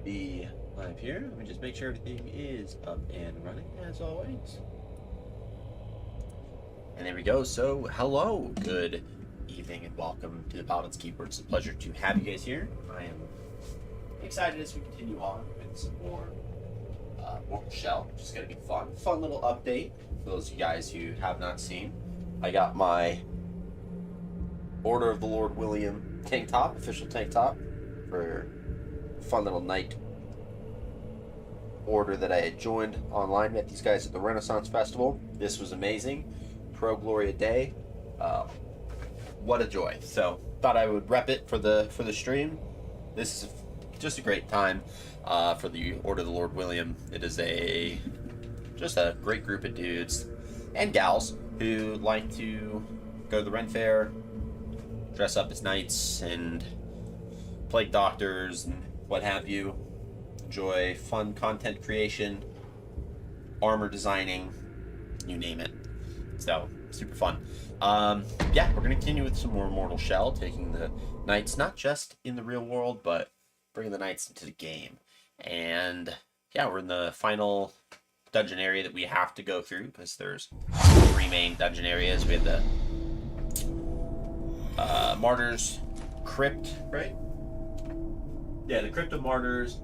be live here. Let me just make sure everything is up and running as always. And there we go. So, hello, good evening, and welcome to the Paladins Keep. It's a pleasure to have you guys here. I am excited as we continue on with some more Mortal Shell, which is going to be fun. Fun little update for those of you guys who have not seen. I got my Order of the Lord William tank top, official tank top, for fun little night order that I had joined online. Met these guys at the Renaissance Festival. This was amazing. Pro Gloria Day. What a joy. So thought I would rep it for the stream. This is just a great time for the Order of the Lord William. It is just a great group of dudes and gals who like to go to the Ren Fair, dress up as knights and plague doctors and what have you. Enjoy fun content creation, armor designing, you name it. So, super fun. Yeah, we're going to continue with some more Mortal Shell, taking the knights not just in the real world, but bringing the knights into the game. And yeah, we're in the final dungeon area that we have to go through, because there's 3 main dungeon areas. We have the Martyrs Crypt, right? Yeah, the Crypt of Martyrs,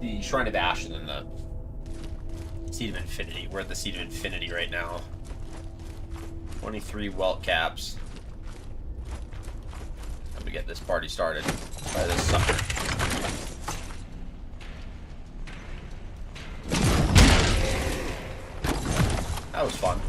the Shrine of Ash, and then the Seed of Infinity. We're at the Seed of Infinity right now. 23 welt caps. Time to get this party started by this sucker. That was fun.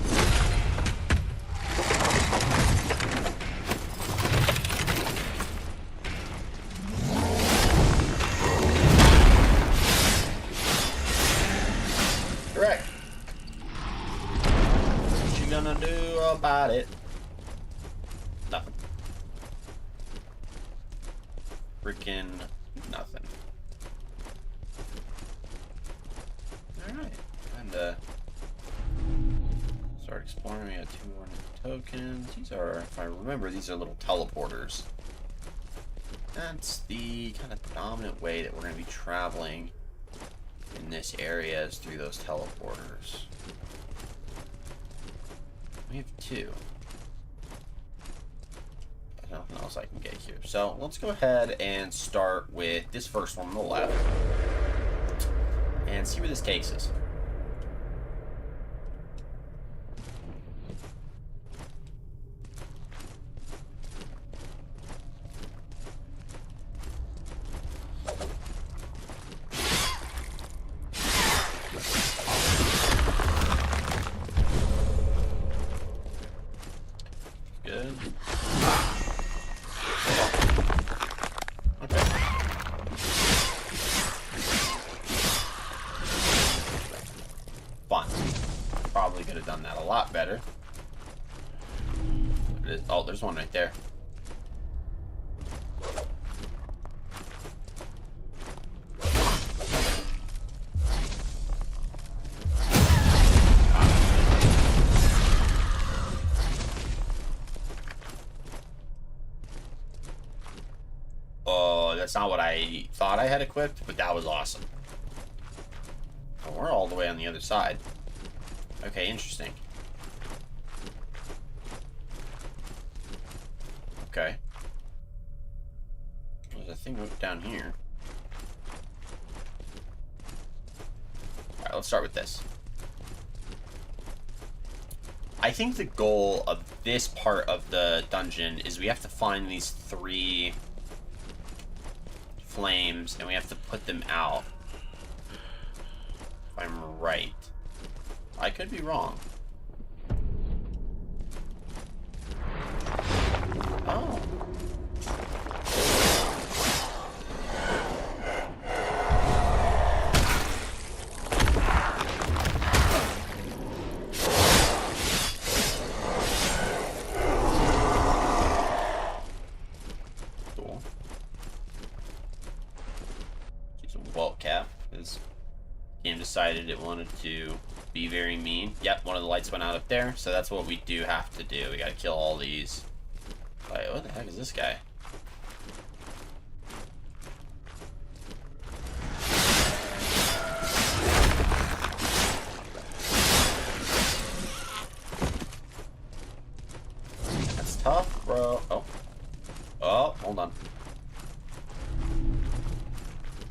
Correct. What you gonna do about it? Nothing. Freaking nothing. Alright. And start exploring. We got 2 more tokens. These are, if I remember, these are little teleporters. That's the kind of predominant way that we're going to be traveling in this area, is through those teleporters. We have 2. Nothing else I can get here. So let's go ahead and start with this first one on the left and see where this takes us. Better. Oh, there's one right there. Oh, that's not what I thought I had equipped, but that was awesome. Oh, we're all the way on the other side. Okay, interesting. Okay. There's a thing down here. Alright, let's start with this. I think the goal of this part of the dungeon is we have to find these 3 flames and we have to put them out. If I'm right. I could be wrong. Oh. Cool. Use a welt cap. This game decided it wanted to be very mean. Yep, one of the lights went out up there, so that's what we do have to do. We gotta kill all these. Wait, what the heck is this guy?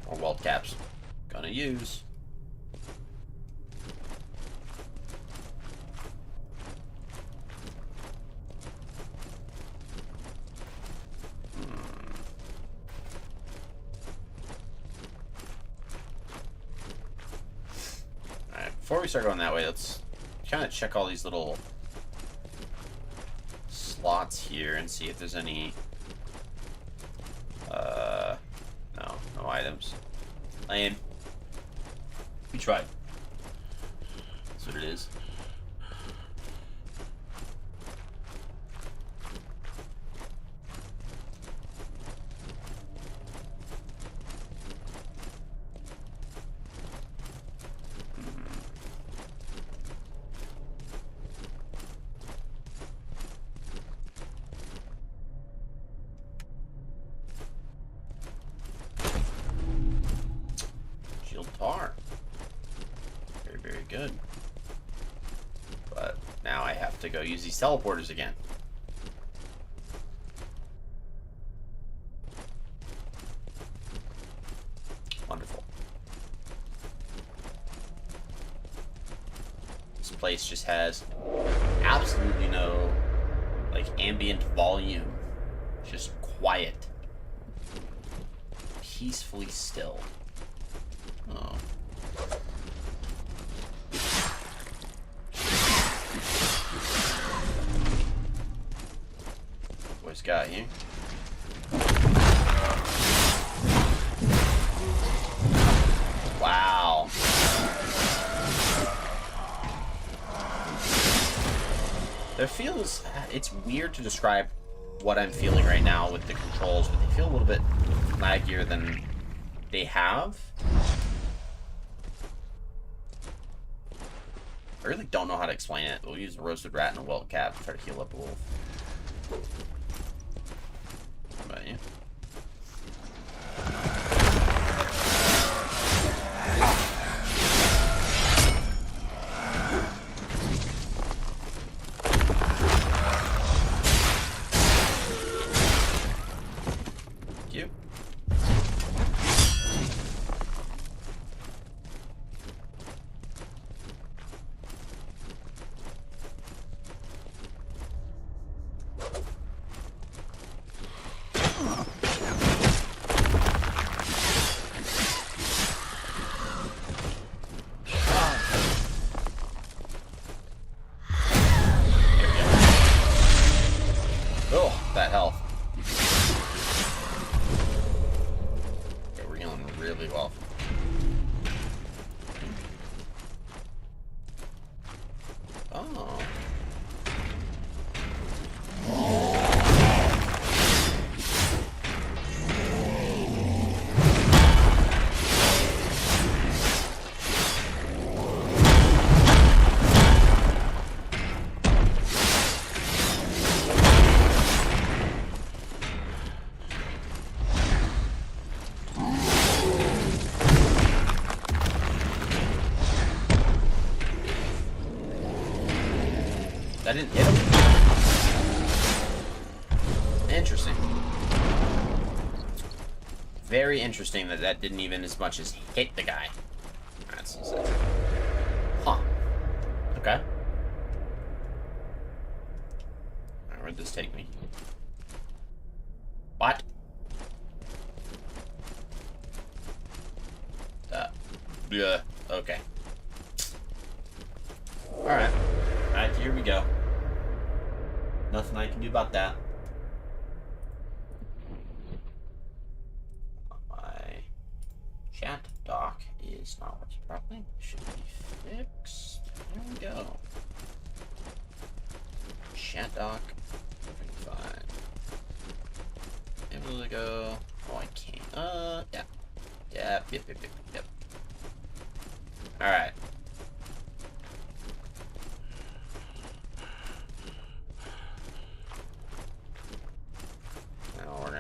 Or weld caps. Gonna use. Alright, before we start going that way, let's kind of check all these little slots here and see if there's any no items. Lame. We tried. That's what it is. Very, very good. But now I have to go use these teleporters again. Wonderful. This place just has absolutely no, like, ambient volume. Just quiet. Peacefully still. Oh. What's got here? Wow. There feels, it's weird to describe what I'm feeling right now with the controls, but they feel a little bit laggier than they have. I really don't know how to explain it. We'll use a roasted rat and a welt cap to try to heal up a wolf. How about you? Cute. Oh, that health. Okay, we're healing really well. Oh. That didn't hit him? Interesting. Very interesting that that didn't even as much as hit the guy. That's insane. Huh. Okay. Alright, where'd this take me? What? Yeah. Okay. Alright. Alright, here we go. Nothing I can do about that. My chat dock is not working properly. Should be fixed. There we go. Chat dock. Perfectly fine. Able to go. Oh, I can't. Yeah. Yep. Alright.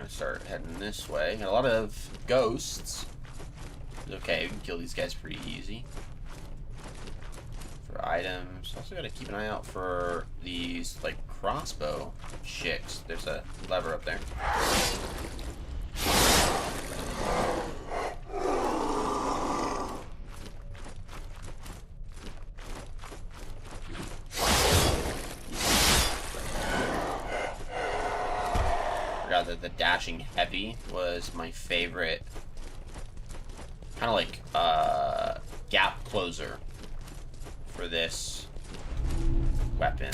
Start heading this way. Got a lot of ghosts. Okay, we can kill these guys pretty easy. For items, also got to keep an eye out for these like crossbow chicks. There's a lever up there. the Dashing Heavy was my favorite. Kind of like gap closer for this weapon.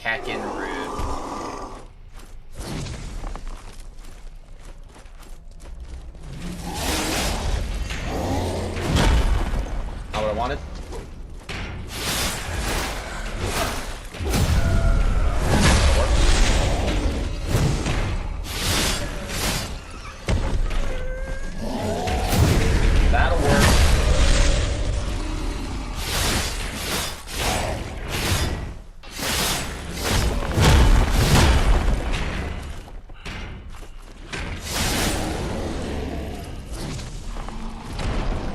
Hacking rude. Not what I wanted. That'll work.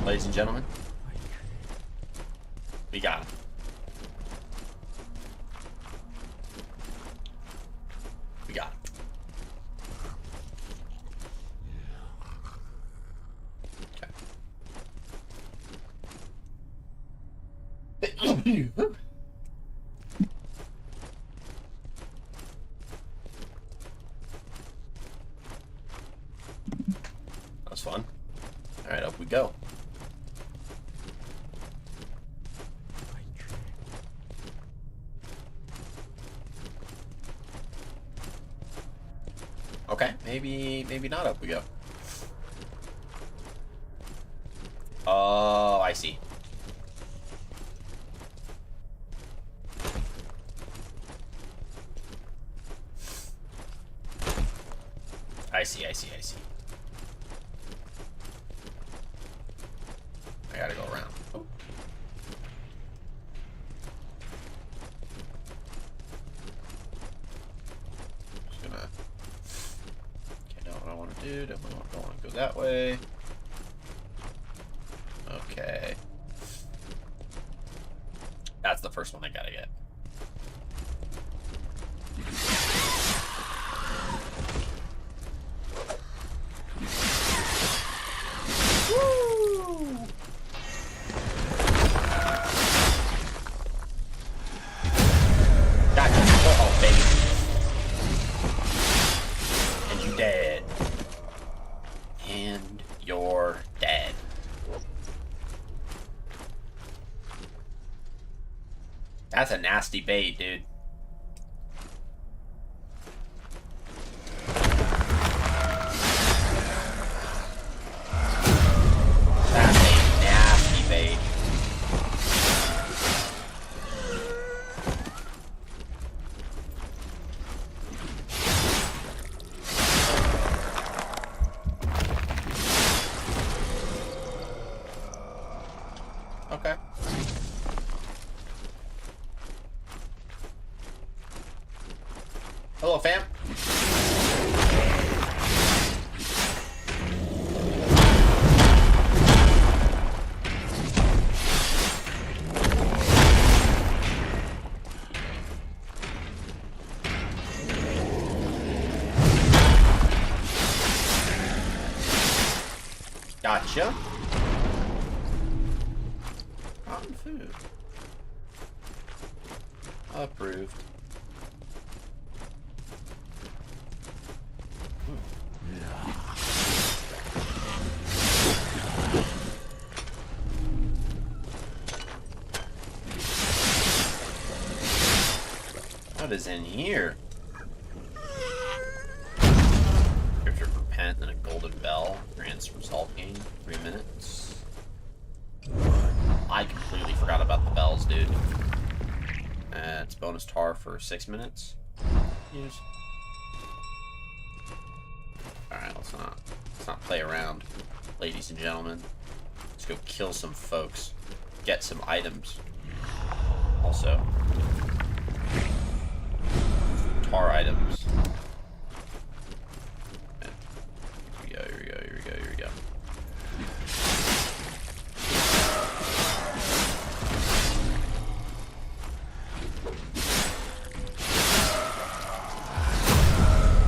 Ladies and gentlemen, we got him. We got him. Okay. That was fun. All right, up we go. Okay, maybe not up we go. Oh, I see. I see. I gotta go around. Oh. Just gonna... Okay, know what I want to do. Don't want to go that way. Okay. That's the first one I gotta get. Woo! Gotcha. Oh, baby. And you dead. And you're dead. That's a nasty bait, dude. That's a nasty bait. Okay. Hello, fam. Gotcha. Rotten food. Approved. What is in here? Scripture for Repent and a golden bell. Grants result gain 3 minutes. I completely forgot about the bells, dude. It's bonus tar for 6 minutes. Use. Alright, let's not play around, ladies and gentlemen. Let's go kill some folks. get some items. Also. Tar items. Here we go.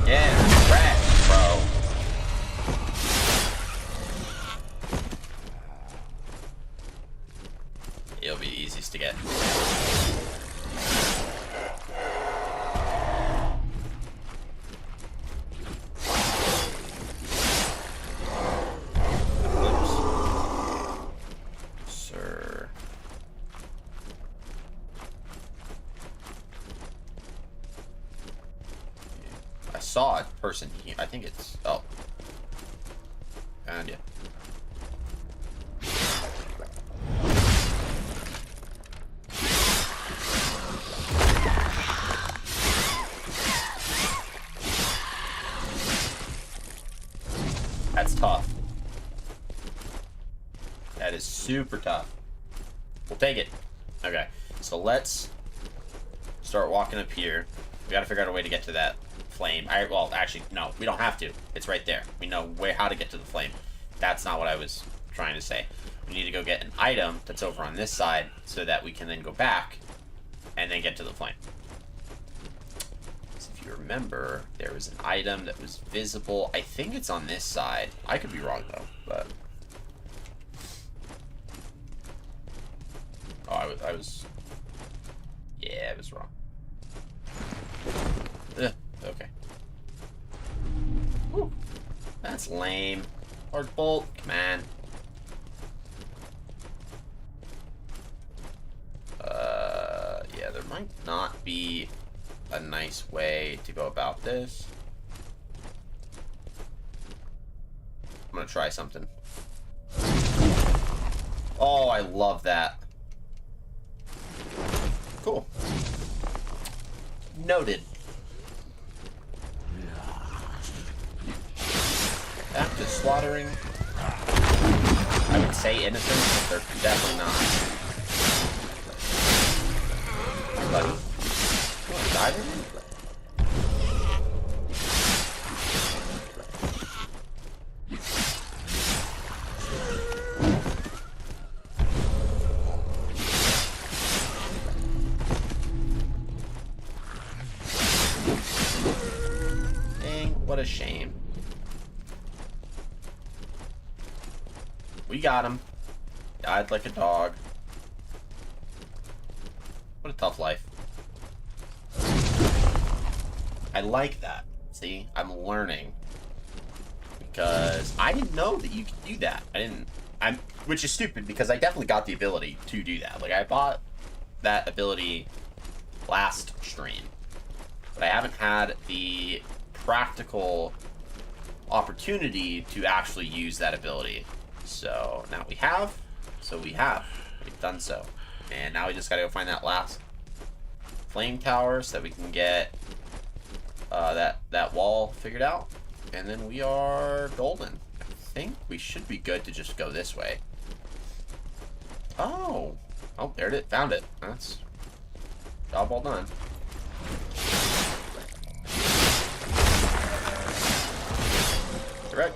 Yeah, trash, bro. It'll be the easiest to get. Saw a person here. I think it's... Oh. And yeah. That's tough. That is super tough. We'll take it. Okay. So let's start walking up here. We gotta figure out a way to get to that flame. Well, actually, no, we don't have to. It's right there. We know how to get to the flame. That's not what I was trying to say. We need to go get an item that's over on this side so that we can then go back and then get to the flame. So if you remember, there was an item that was visible. I think it's on this side. I could be wrong, though, but... Oh, I was... Yeah, I was wrong. Ugh. Okay. Whew. That's lame. Large bolt, come on. Yeah, there might not be a nice way to go about this. I'm gonna try something. Oh, I love that. Cool. Noted. Back to slaughtering. I would say innocent, but they're definitely not. Hi, buddy. You wanna die to me? Dang, what a shame. We got him. Died like a dog. What a tough life. I like that. See, I'm learning. Because I didn't know that you could do that. Which is stupid because I definitely got the ability to do that. Like, I bought that ability last stream. But I haven't had the practical opportunity to actually use that ability. So now we have. We've done so. And now we just gotta go find that last flame tower so that we can get that wall figured out. And then we are golden. I think we should be good to just go this way. Oh, there it is. Found it. That's job well done. Correct.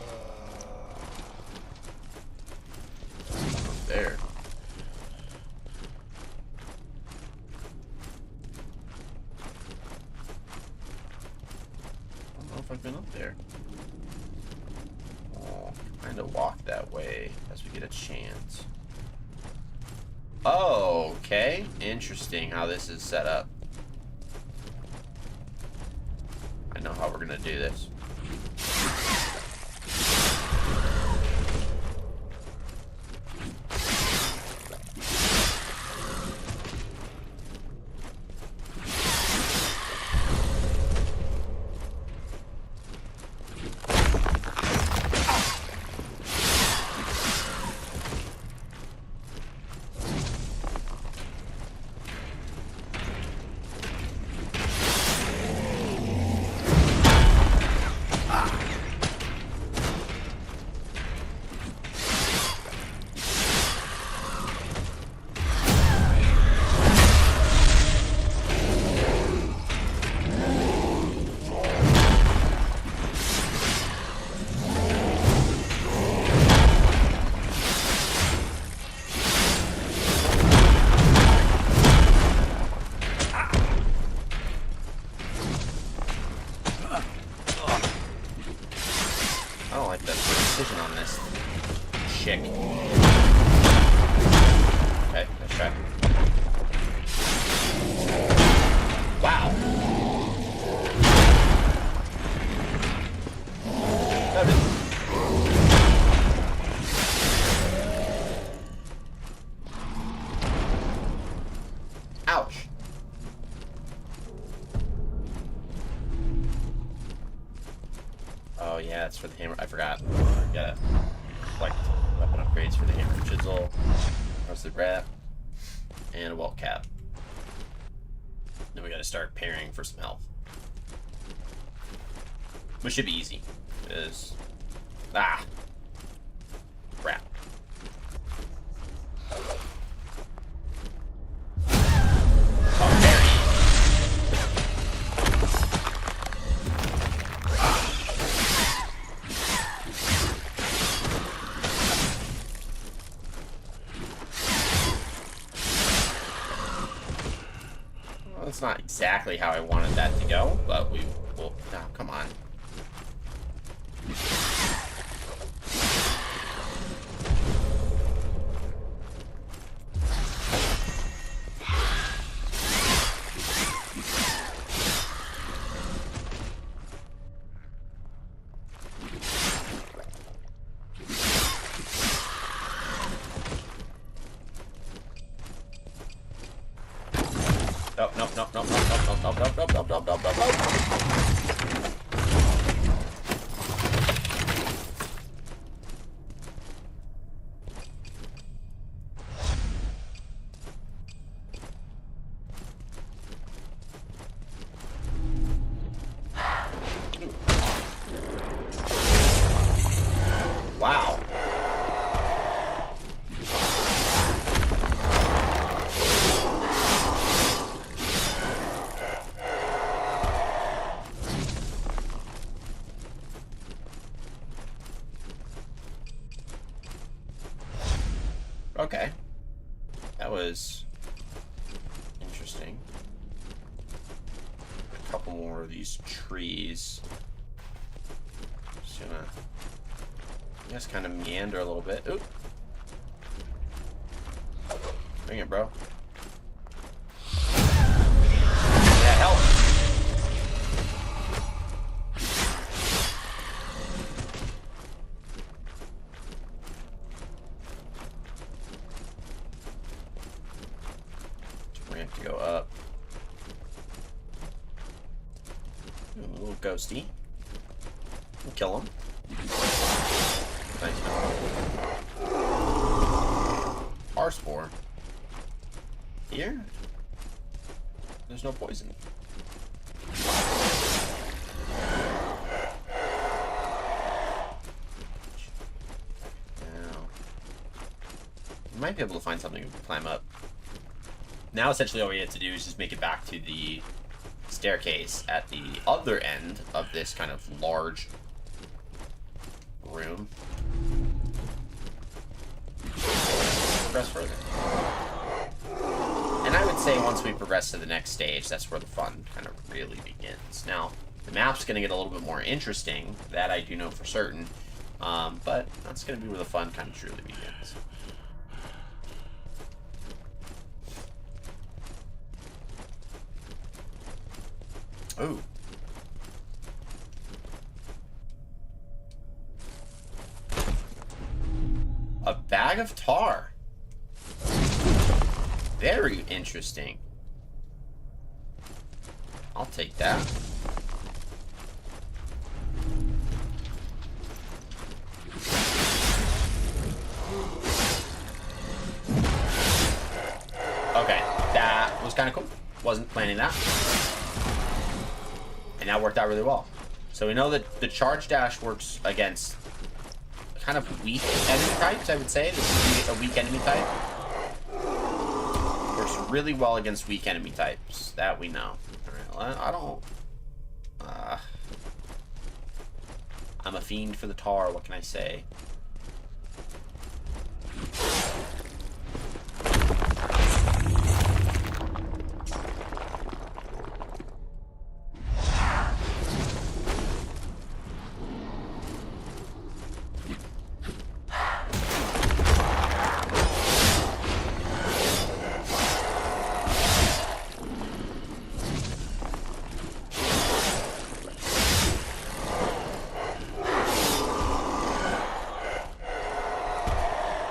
There. I don't know if I've been up there. Oh, kind of walk that way as we get a chance. Oh, okay. Interesting how this is set up. I know how we're gonna do this. Ouch. Oh yeah, it's for the hammer. I forgot. I gotta collect weapon upgrades for the hammer and chisel, roasted rat, and a wall cap. Then we gotta start pairing for some health. Which should be easy. Because... Ah! Crap. Oh, parry! Well, that's not exactly how I wanted that to go, but we will... Oh, come on. Nope, nope, nope, nope, nope, nope, nope, nope, nope, nope, nope, nope, nope, nope. Wow. Okay. That was interesting. A couple more of these trees. Just gonna, I guess, kind of meander a little bit. Oop. Bring it, bro. Yeah, help. Ramp to go up. Ooh, a little ghosty. We'll kill him. Nice. R-Spore. Here? There's no poison. Now, we might be able to find something if we climb up. Now, essentially, all we have to do is just make it back to the staircase at the other end of this kind of large room. Progress further. And I would say once we progress to the next stage, that's where the fun kind of really begins. Now, the map's going to get a little bit more interesting. That I do know for certain. But that's going to be where the fun kind of truly begins. Ooh. A bag of tar. Very interesting. I'll take that. Okay, that was kind of cool. Wasn't planning that. And that worked out really well. So we know that the charge dash works against kind of weak enemy types, I would say. This is a weak enemy type. Works really well against weak enemy types. That we know. Alright, I don't... I'm a fiend for the tar, what can I say?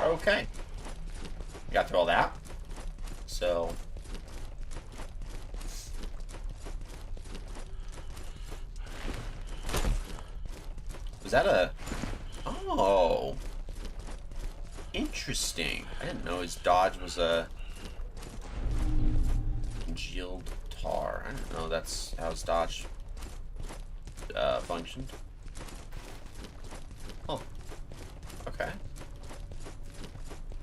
Okay. Was that a... Oh. Interesting. I didn't know his dodge was a... congealed tar. I didn't know that's how his dodge functioned. Oh. Okay.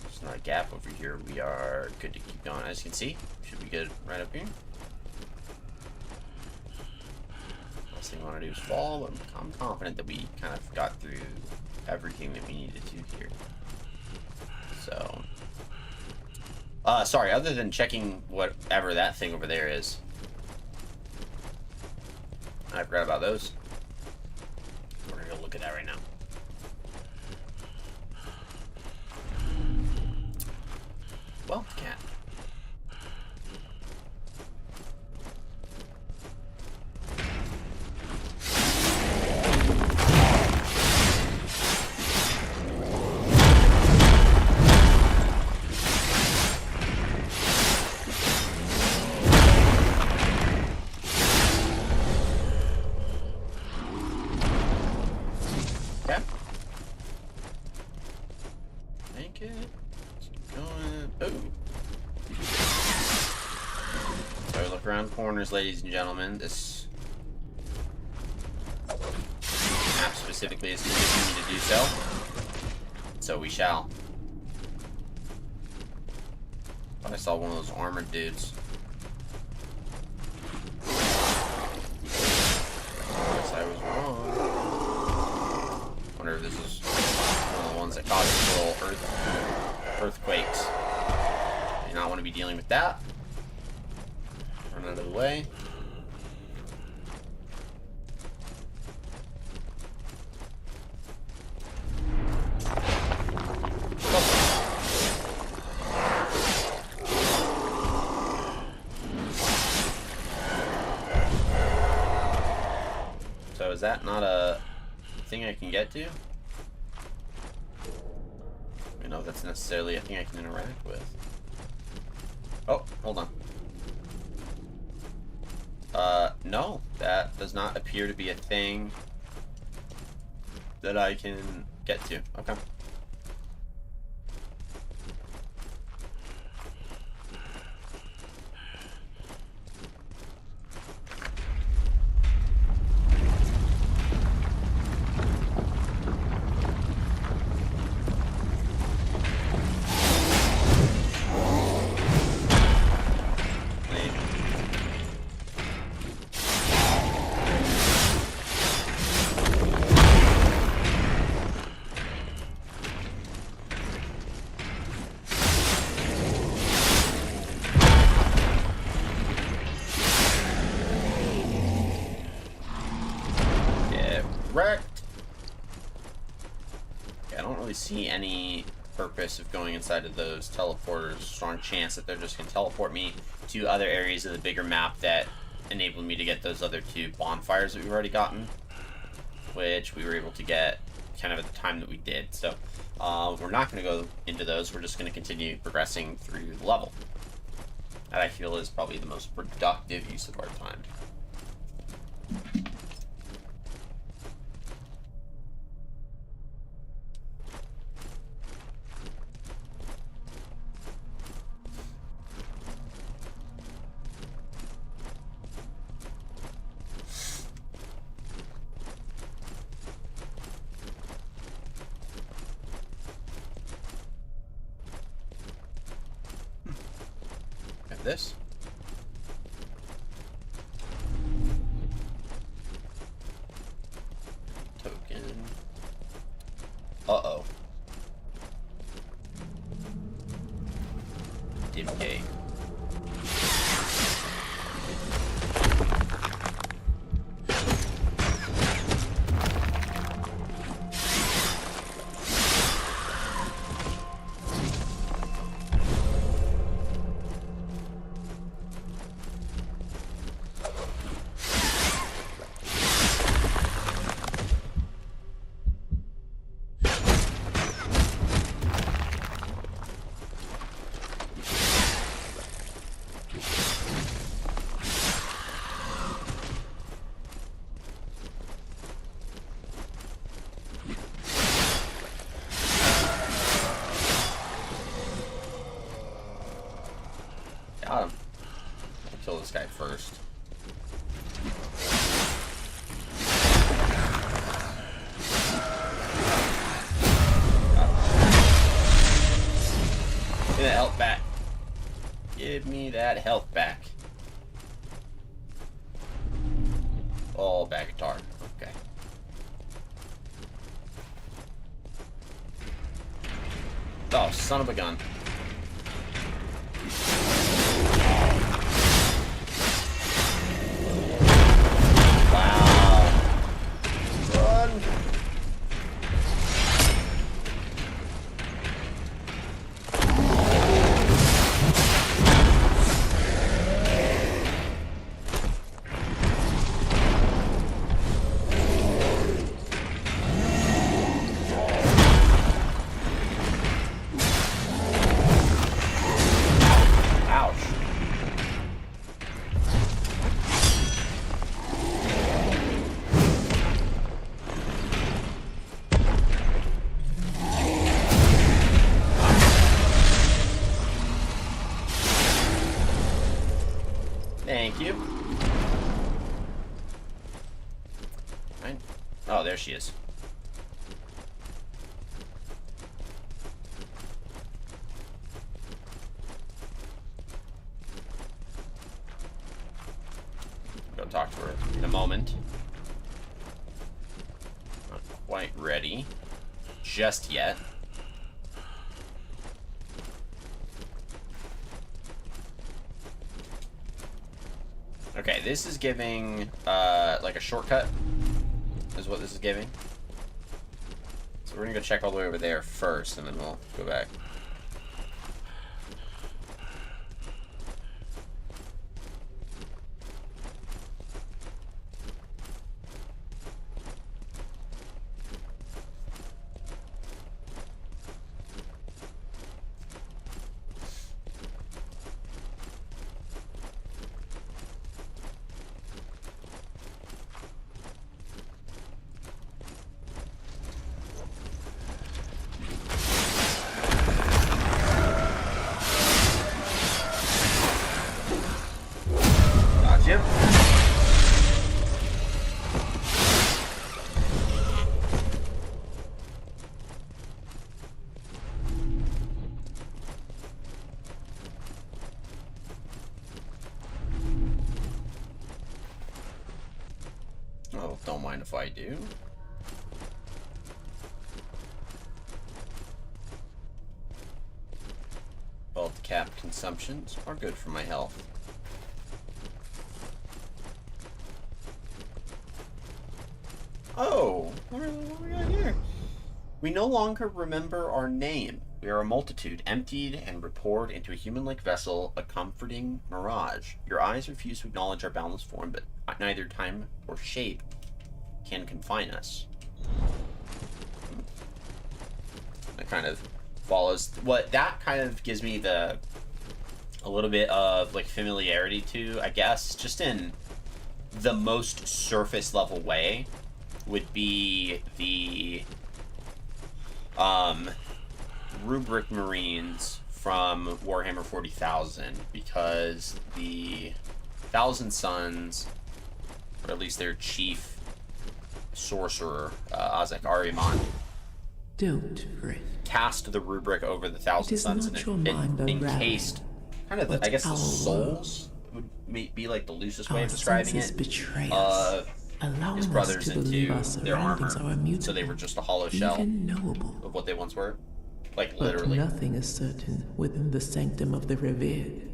There's not a gap over here. We are good to keep going. As you can see, should be good right up here. Last thing I want to do is fall, but I'm confident that we kind of got through everything that we needed to here. So, sorry, other than checking whatever that thing over there is. I forgot about those. We're gonna go look at that right now. Well, cat. Corners, ladies and gentlemen. This map specifically is conditioning me to do so. So we shall. Thought I saw one of those armored dudes. Guess I was wrong. Wonder if this is one of the ones that causes little earthquakes. I do not want to be dealing with that. Run out of the way. So is that not a thing I can get to? I don't know if that's necessarily a thing I can interact with. Oh, hold on. No, that does not appear to be a thing that I can get to. Okay. Wrecked. Yeah, I don't really see any purpose of going inside of those teleporters. Strong chance that they're just going to teleport me to other areas of the bigger map that enabled me to get those other two bonfires that we've already gotten, which we were able to get kind of at the time that we did. So we're not going to go into those. We're just going to continue progressing through the level. That I feel is probably the most productive use of our time. This. Token. Uh-oh. Dimgate. guy first. Give me that health back. Give me that health back. Oh, bag of tar. Okay. Oh, son of a gun. Wow. Run. Thank you. Right. Oh, there she is. Go talk to her in a moment. Not quite ready just yet. Okay, this is giving, like a shortcut, is what this is giving. So we're gonna go check all the way over there first, and then we'll go back. Gotcha. Oh, don't mind if I do. Both cap consumptions are good for my health. Oh, what we got here? We no longer remember our name. We are a multitude, emptied and repoured into a human-like vessel, a comforting mirage. Your eyes refuse to acknowledge our boundless form, but neither time or shape can confine us. That kind of follows what that kind of gives me a little bit of like familiarity to, I guess, just in the most surface level way. Would be the Rubric Marines from Warhammer 40,000, because the Thousand Sons, or at least their chief sorcerer, Azek Ariman, don't fret. Cast the rubric over the Thousand Sons, and it encased kind of, I guess, the souls would be like the loosest way of describing it. His brothers into their armor, so they were just a hollow shell of what they once were. Like, literally. But nothing is certain within the sanctum of the revered.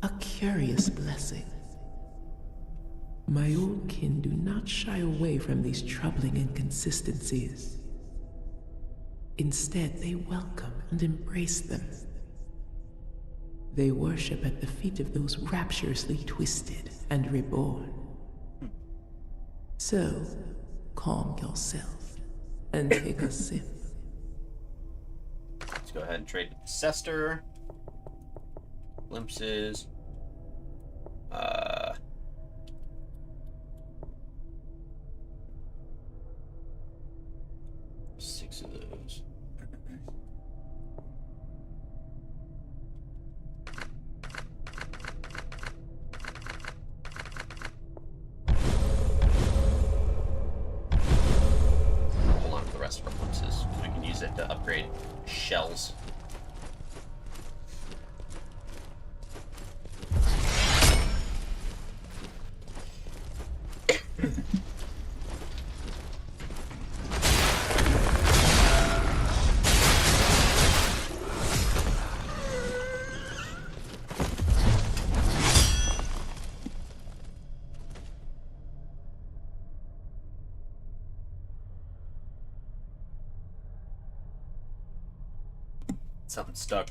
A curious blessing. My old kin do not shy away from these troubling inconsistencies. Instead, they welcome and embrace them. They worship at the feet of those rapturously twisted and reborn. So, calm yourself and take a sip. Let's go ahead and trade Cester. Glimpses. 6 of those. shells. Something stuck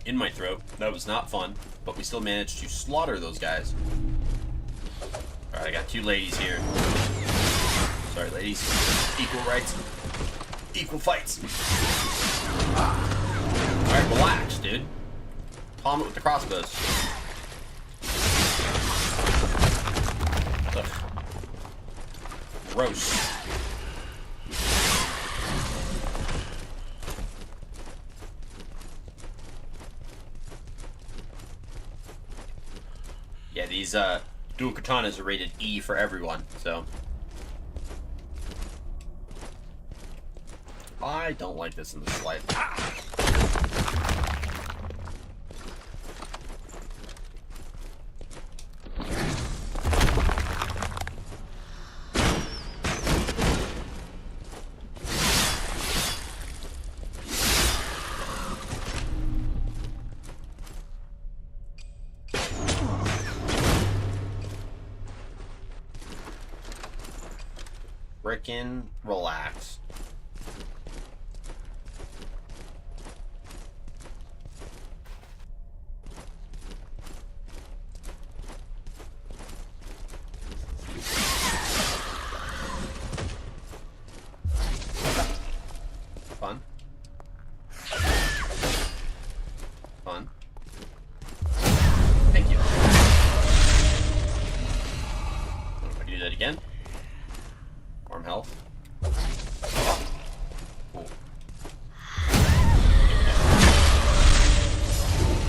in my throat. That was not fun, but we still managed to slaughter those guys. Alright, I got 2 ladies here. Sorry, ladies. Equal rights. Equal fights. Alright, relax, dude. Palm it with the crossbows. Ugh. Gross. Yeah, these dual katanas are rated E for everyone, so I don't like this in the slightest. Frickin' relax. Fun. Fun. Thank you. If I can do that again. Warm health. Cool.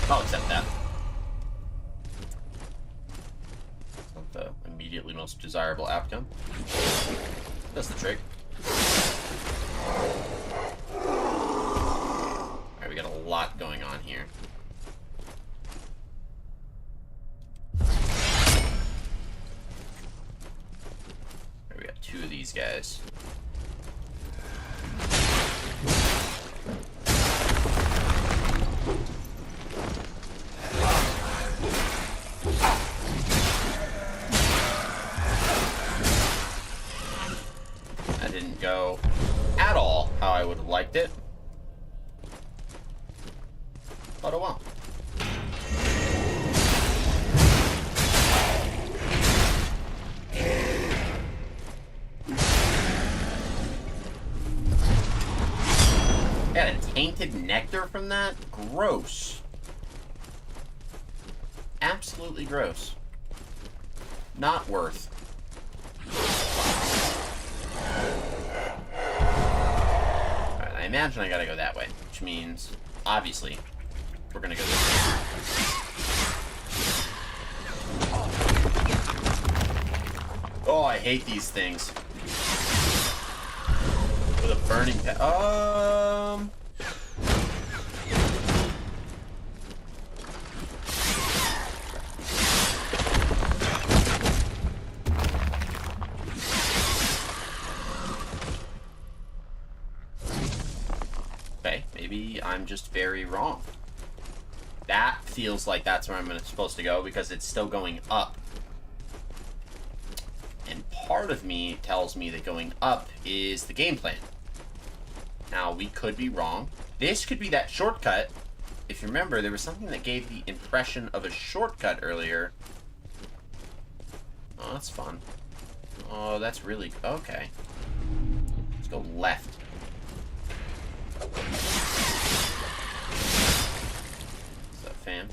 I'll accept that. It's not the immediately most desirable outcome. That's the trick. Alright, we got a lot going on here. We got 2 of these guys. That didn't go at all how I would have liked it. But oh well. Got a tainted nectar from that? Gross. Absolutely gross. Not worth. Alright, I imagine I gotta go that way, which means, obviously, we're gonna go this way. Oh, I hate these things. With a burning Okay, maybe I'm just very wrong. That feels like that's where I'm supposed to go because it's still going up. And part of me tells me that going up is the game plan. Now, we could be wrong. This could be that shortcut. If you remember, there was something that gave the impression of a shortcut earlier. Oh, that's fun. Oh, that's really... Okay. Let's go left. What's up, fam?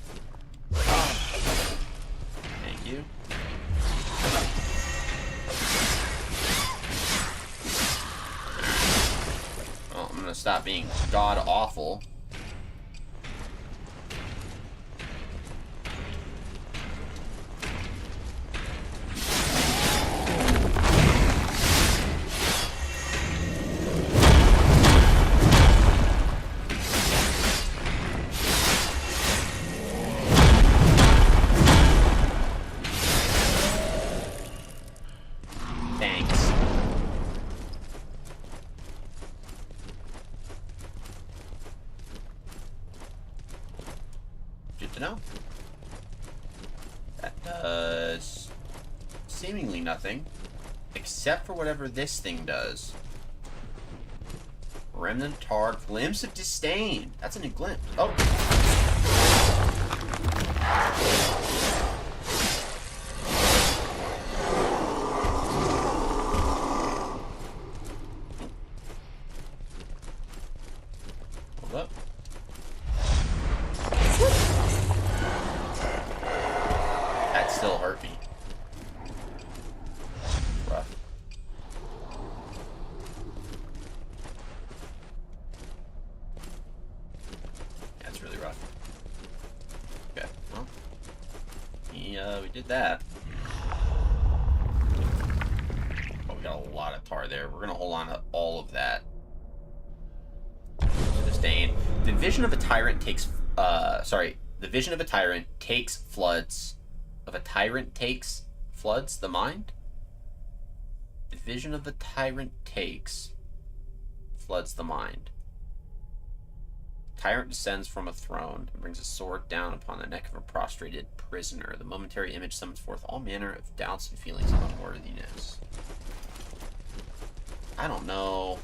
Thank you. Well, I'm gonna stop being god-awful. seemingly nothing. Except for whatever this thing does. Remnant Tar, Glimpse of Disdain. That's a new glimpse. Oh. Hold up. That still hurt me. Rough. That's really rough. Okay, well. We did that. Oh, we got a lot of tar there. We're gonna hold on to all of that. Disdain. The vision of a tyrant takes, the vision of a tyrant takes floods. Floods the mind? The vision of the tyrant takes floods the mind. Tyrant descends from a throne and brings a sword down upon the neck of a prostrated prisoner. The momentary image summons forth all manner of doubts and feelings of unworthiness. I don't know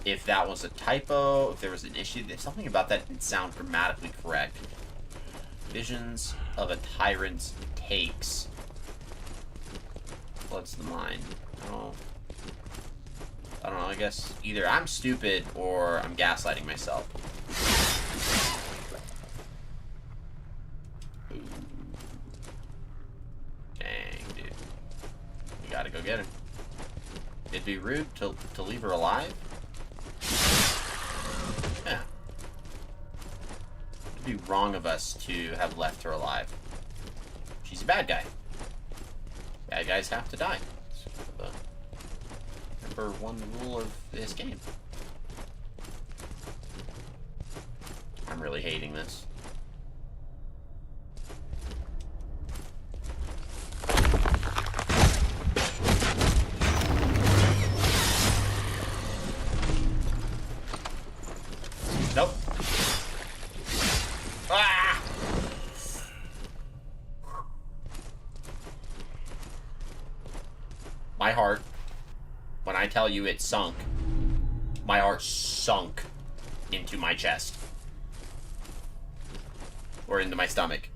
if that was a typo, if there was an issue. There's something about that didn't sound grammatically correct. Visions of a tyrant takes floods the mind. I don't know, I guess either I'm stupid or I'm gaslighting myself. Ooh. Dang, dude. We gotta go get her. It'd be rude to leave her alive. Yeah. It'd be wrong of us to have left her alive. She's a bad guy. Bad guys have to die. The number one rule of this game. I'm really hating this. Nope. Ah! My heart, when I tell you it sunk, my heart sunk into my chest. Or into my stomach.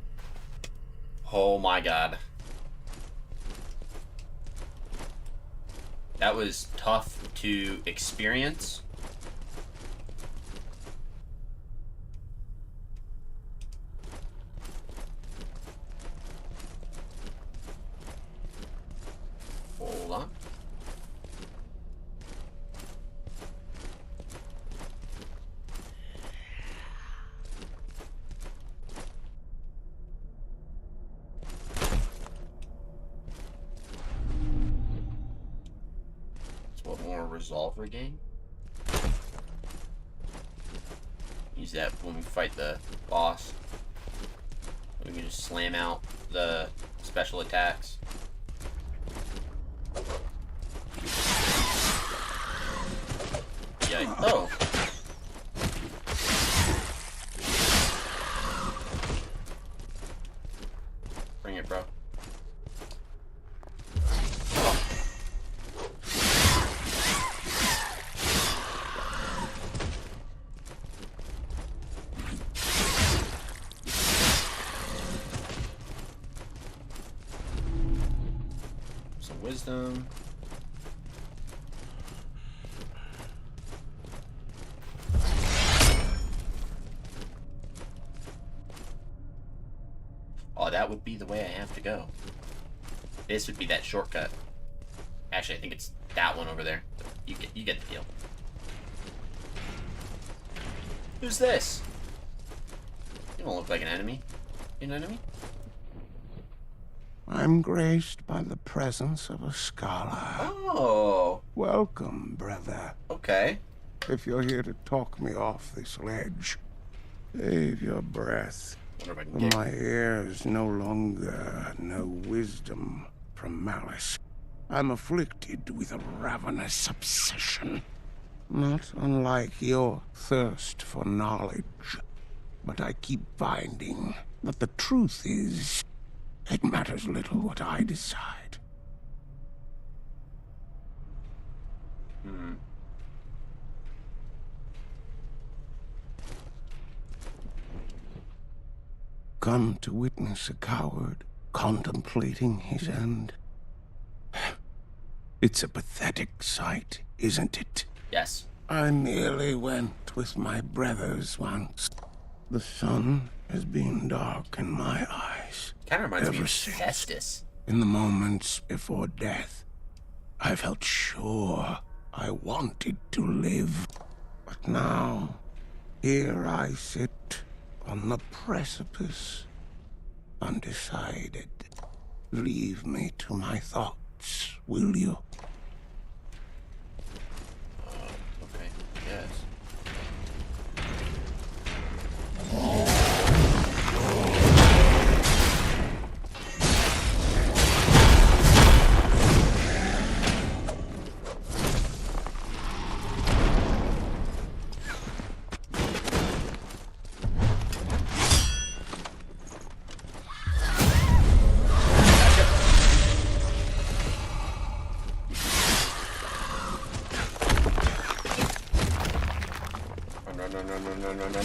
Oh my god. That was tough to experience. Hold on. What more resolve regain? Use that when we fight the boss. We can just slam out the special attacks. Yeah. Oh. Bring it, bro. Some wisdom. Oh, that would be the way I have to go. This would be that shortcut. Actually, I think it's that one over there. You get the deal. Who's this? You don't look like an enemy. You an enemy? I'm graced by the presence of a scholar. Oh. Welcome, brother. Okay. If you're here to talk me off this ledge, save your breath. Wonder if I can For get. my ears no longer know wisdom from malice. I'm afflicted with a ravenous obsession. Not unlike your thirst for knowledge. But I keep finding that the truth is, it matters little what I decide. Come to witness a coward contemplating his end. It's a pathetic sight, isn't it? Yes. I nearly went with my brothers once. The sun has been dark in my eyes. Kind of reminds me ever of since. Festus. In the moments before death, I felt sure I wanted to live. But now, here I sit on the precipice, undecided. Leave me to my thoughts, will you? Okay, yes.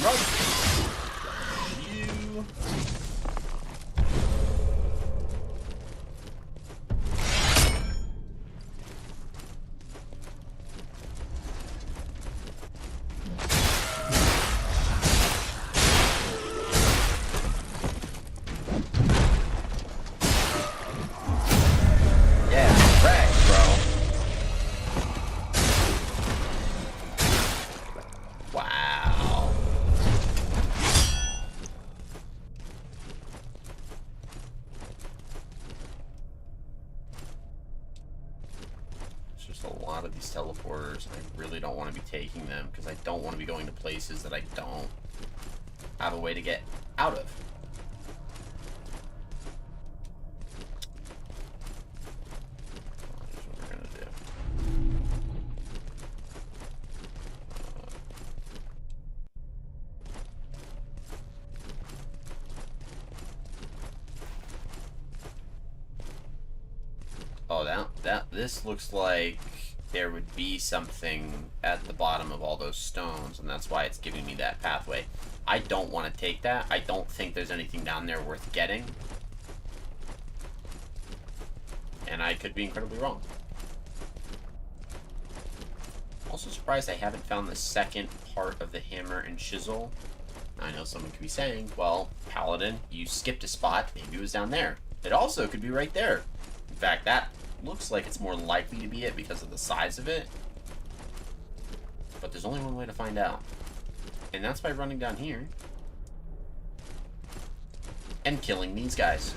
No. You. Yeah, right, bro. Wow. There's just a lot of these teleporters. I really don't want to be taking them because I don't want to be going to places that I don't have a way to get out of. Here's what we're gonna do. Oh, this looks like there would be something at the bottom of all those stones, and that's why it's giving me that pathway. I don't want to take that. I don't think there's anything down there worth getting. And I could be incredibly wrong. Also surprised I haven't found the second part of the hammer and chisel. I know someone could be saying, well, Paladin, you skipped a spot. Maybe it was down there. It also could be right there. In fact, that looks like it's more likely to be it because of the size of it. But there's only one way to find out. And that's by running down here. And killing these guys.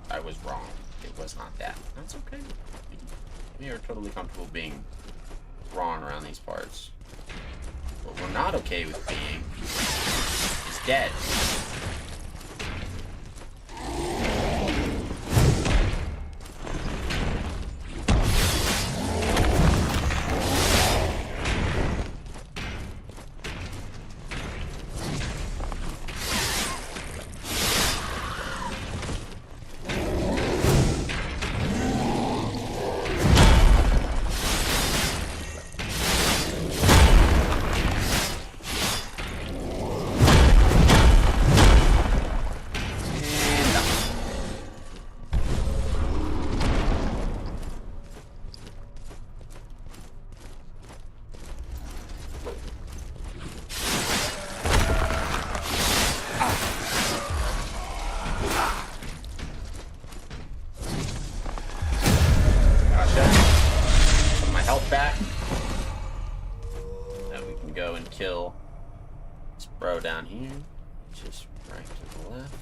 I was wrong. It was not that. That's okay. We are totally comfortable being wrong around these parts. What we're not okay with being is dead. Back. Now we can go and kill this bro down here. Just right to the left.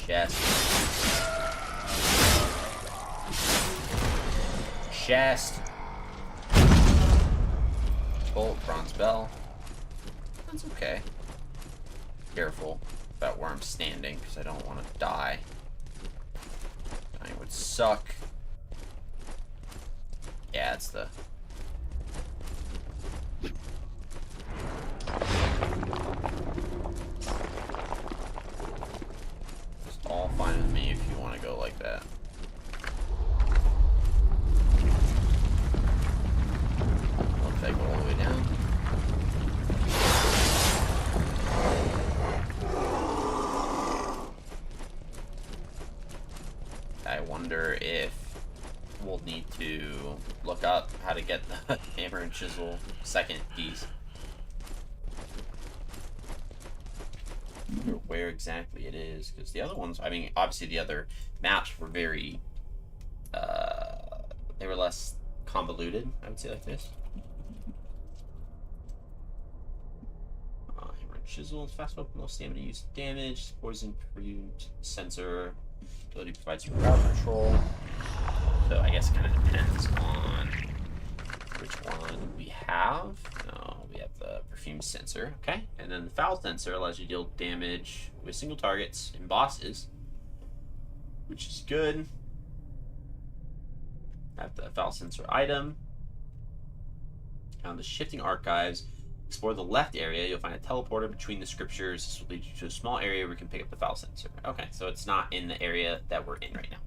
Chest. Chest. Bolt, bronze bell. That's okay. Careful about where I'm standing because I don't want to die. Dying would suck. Yeah, it's the that. Looks like all the way down. I wonder if we'll need to look up how to get the hammer and chisel second piece. I wonder where exactly it is, because the other ones, I mean, obviously the other maps were very, they were less convoluted, I would say, like this. Hammer and chisel is fast weapon, low stamina, use damage, poison prune sensor, ability provides you crowd control. So I guess it kind of depends on which one we have. No, we have the perfume sensor, okay? And then the foul sensor allows you to deal damage with single targets and bosses, which is good. I have the foul sensor item. On the shifting archives, explore the left area. You'll find a teleporter between the scriptures. This will lead you to a small area where you can pick up the foul sensor. Okay, so it's not in the area that we're in right now.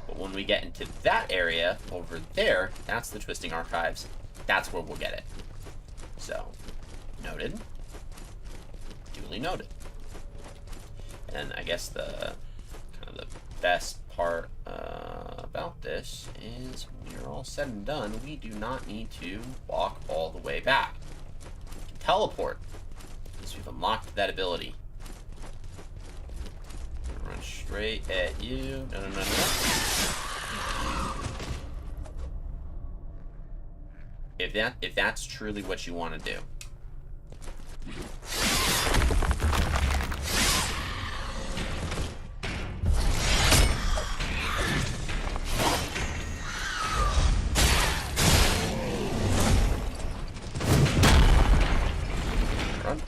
But when we get into that area over there, that's the twisting archives. That's where we'll get it. So, noted. Duly noted. And I guess the kind of the best part about this is when you're all said and done, we do not need to walk all the way back. We can teleport, because we've unlocked that ability. Run straight at you. No, no, no, no. If that's truly what you want to do. Run.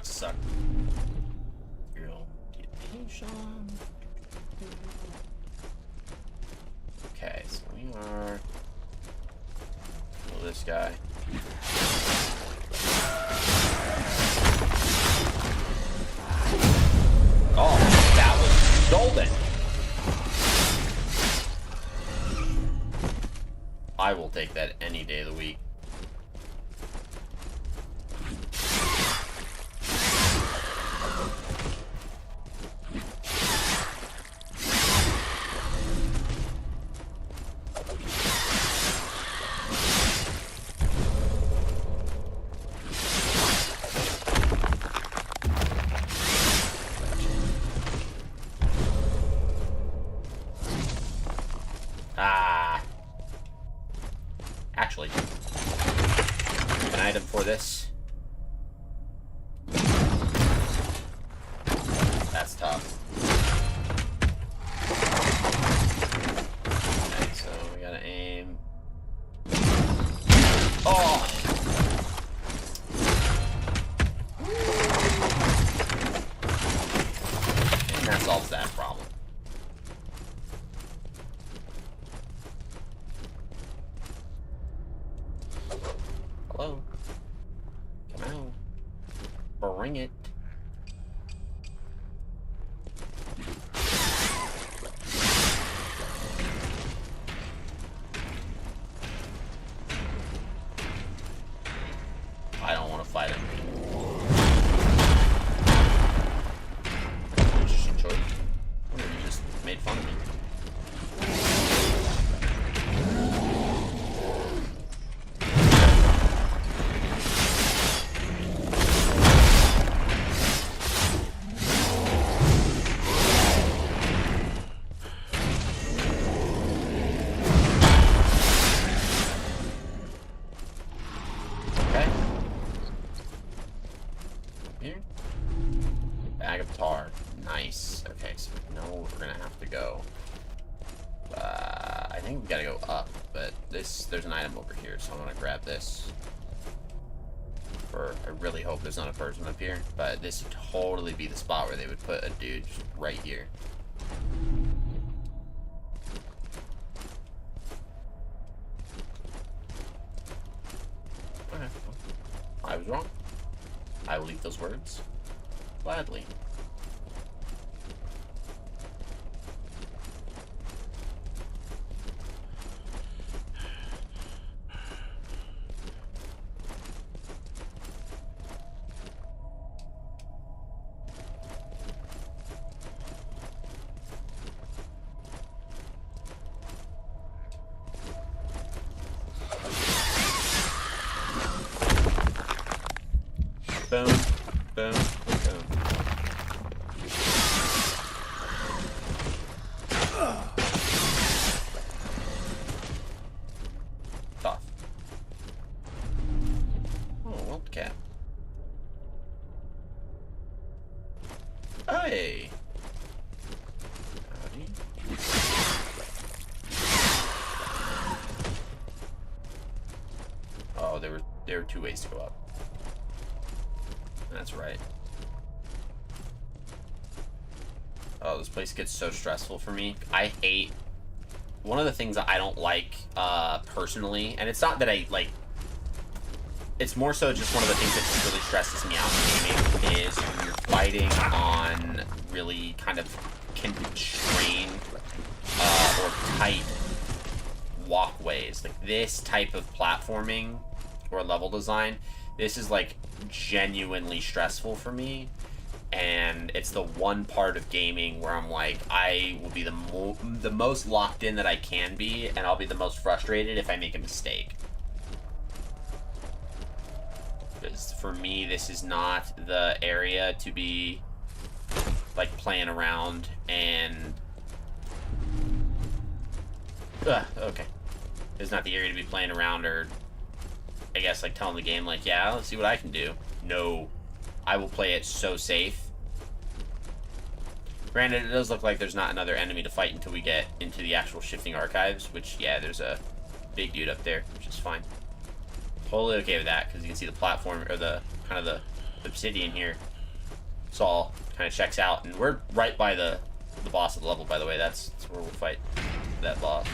Suck. Real deviation. Okay, so we are. Kill this guy. Oh, that was golden. I will take that any day of the week. Actually, an item for this. That's tough. Okay, so we gotta aim. Oh! And that solves that problem. Hello? Come out. Bring it. I don't want to fight him. Interesting choice. Or you just made fun of me. there's an item over here, so I want to grab this. I really hope there's not a person up here, but this would totally be the spot where they would put a dude right here. Okay, well, I was wrong. I will eat those words gladly. Boom, boom, boom. Tough. Oh, wild cat. Hey. Howdy. Oh, there were two ways to go up. That's right. Oh, this place gets so stressful for me. I hate... One of the things that I don't like, personally, and it's not that I, like... It's more so just one of the things that just really stresses me out in gaming, is when you're fighting on really kind of constrained, or tight walkways. Like, this type of platforming, or level design, this is, like, genuinely stressful for me, and it's the one part of gaming where I'm like, I will be the most locked in that I can be, and I'll be the most frustrated if I make a mistake. Because for me, this is not the area to be, like, playing around and... okay. It's not the area to be playing around or... I guess, like, telling the game, like, yeah, let's see what I can do. No. I will play it so safe. Granted, it does look like there's not another enemy to fight until we get into the actual shifting archives, which, yeah, there's a big dude up there, which is fine. Totally okay with that, because you can see the platform, or the, kind of the obsidian here. It's all kind of checks out, and we're right by the boss of the level, by the way. That's where we'll fight that boss.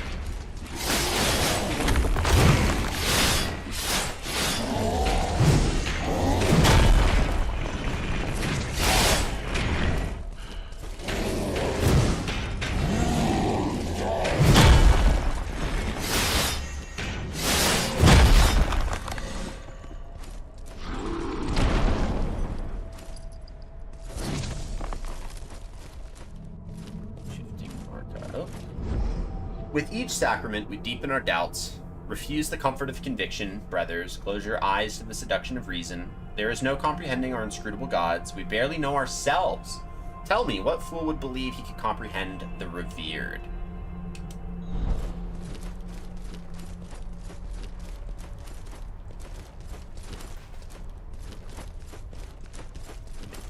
With each sacrament, we deepen our doubts. Refuse the comfort of conviction, brothers. Close your eyes to the seduction of reason. There is no comprehending our inscrutable gods. We barely know ourselves. Tell me, what fool would believe he could comprehend the revered?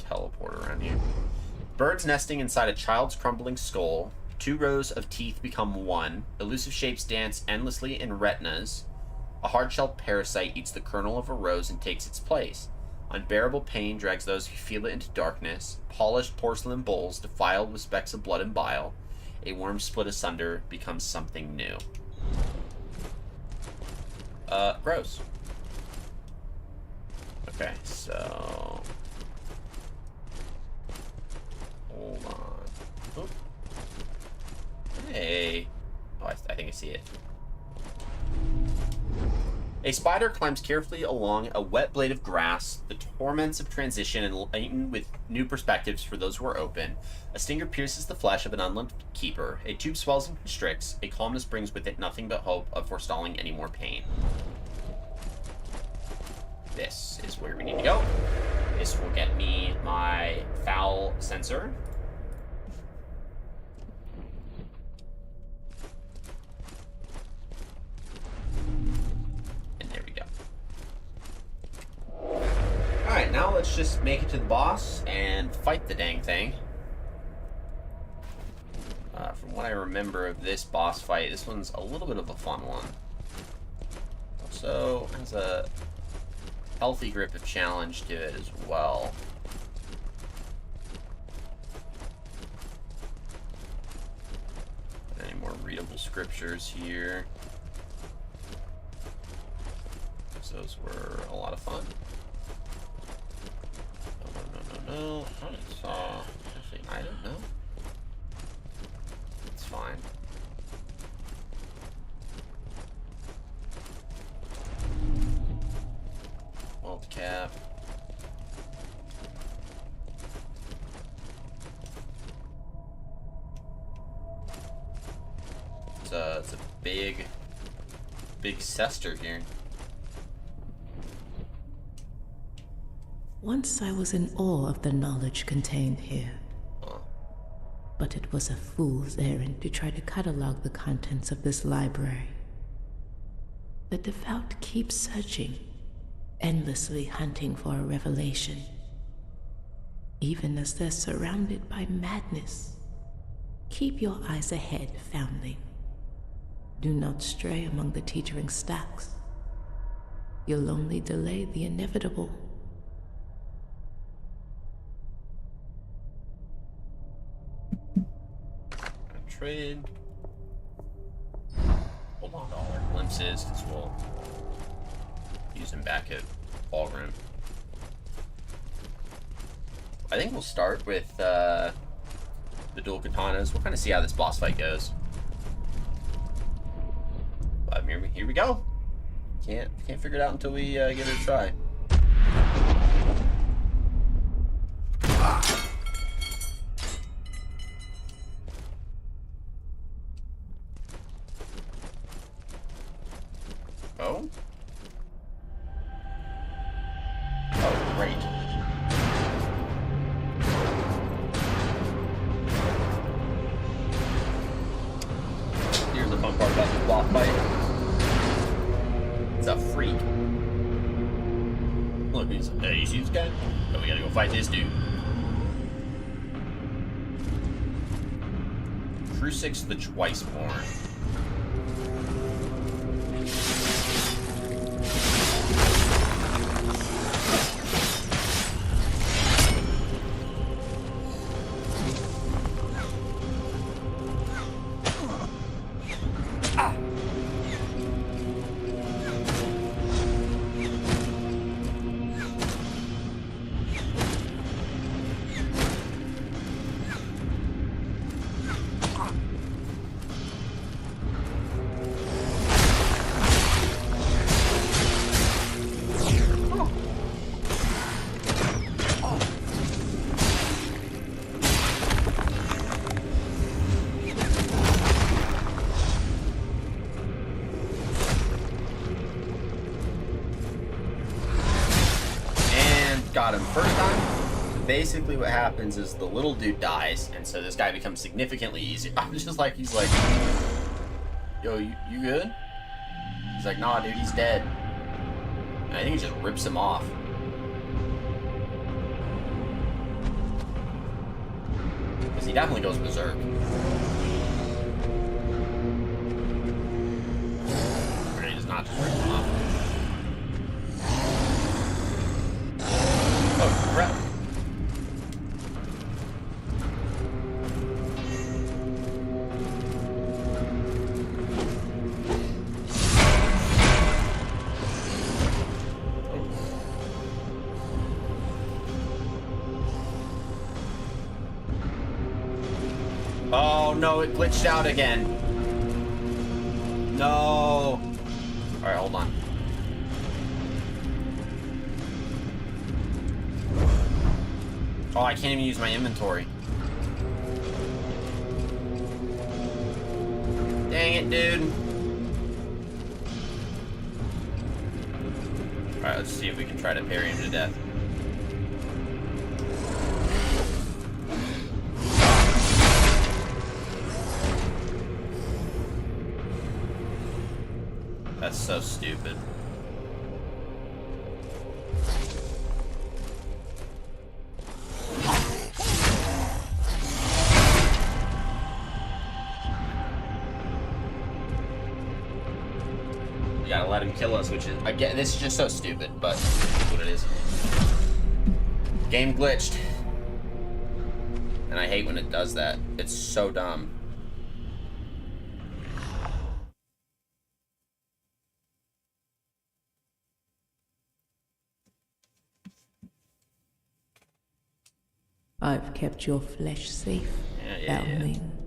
Teleport around here. Birds nesting inside a child's crumbling skull. 2 rows of teeth become 1. Elusive shapes dance endlessly in retinas. A hard-shelled parasite eats the kernel of a rose and takes its place. Unbearable pain drags those who feel it into darkness. Polished porcelain bowls defiled with specks of blood and bile. A worm split asunder becomes something new. Gross. Okay, so... Hold on. Oop. Hey. Oh, I think I see it. A spider climbs carefully along a wet blade of grass, the torments of transition enlightened with new perspectives for those who are open. A stinger pierces the flesh of an unloved keeper. A tube swells and constricts. A calmness brings with it nothing but hope of forestalling any more pain. This is where we need to go. This will get me my foul sensor. Alright, now let's just make it to the boss and fight the dang thing. From what I remember of this boss fight, this one's a little bit of a fun one. also has a healthy grip of challenge to it as well. Any more readable scriptures here? Those were a lot of fun. No. I saw. Actually, I don't know. It's fine. Alt cap. It's a big cester here. Once I was in awe of the knowledge contained here. But it was a fool's errand to try to catalog the contents of this library. The devout keep searching, endlessly hunting for a revelation. Even as they're surrounded by madness. Keep your eyes ahead, foundling. Do not stray among the teetering stacks. You'll only delay the inevitable. Trade. Hold on to all our glimpses, because we'll use them back at Ballroom. I think we'll start with the dual katanas. We'll kind of see how this boss fight goes. But here we go. Can't figure it out until we give it a try. Oh? Oh, great. Here's the fun part about the boss fight. It's a freak. Look, hey, you see this guy? Oh, we gotta go fight this dude. Crucix the Twiceborn. Got him first time. Basically what happens is the little dude dies, and so this guy becomes significantly easier. I'm just like, he's like, yo, you good? He's like, nah, dude, he's dead. And I think he just rips him off. Because he definitely goes berserk. Or he does not just rip him off. Oh, crap. Oh no, it glitched out again. No. Alright, hold on. Oh, I can't even use my inventory. Dang it, dude. Alright, let's see if we can try to parry him to death. That's so stupid. gotta let him kill us, which is, again, this is just so stupid, but that's what it is. Game glitched. And I hate when it does that. It's so dumb. I've kept your flesh safe, Yeah. Elming.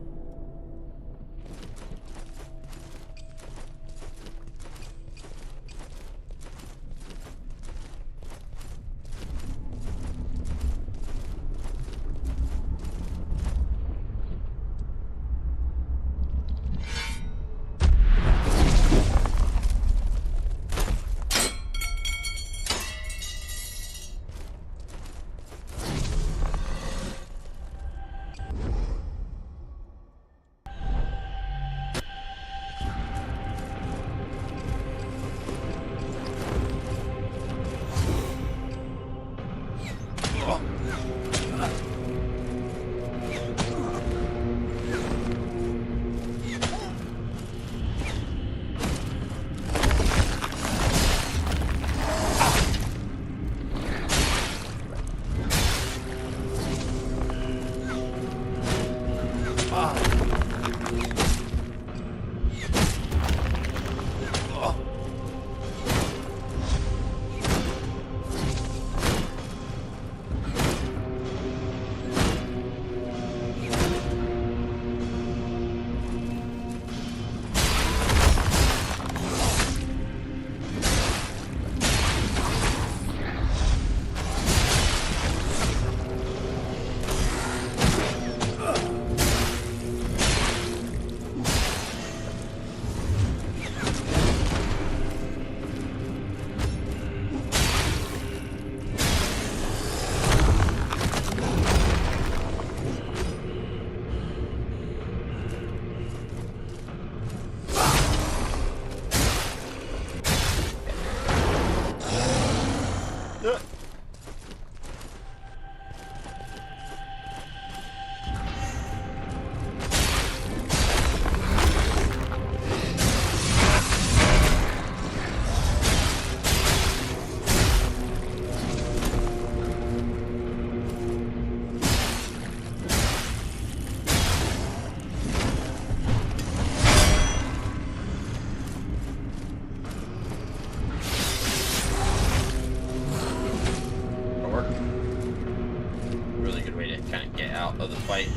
Of the fight.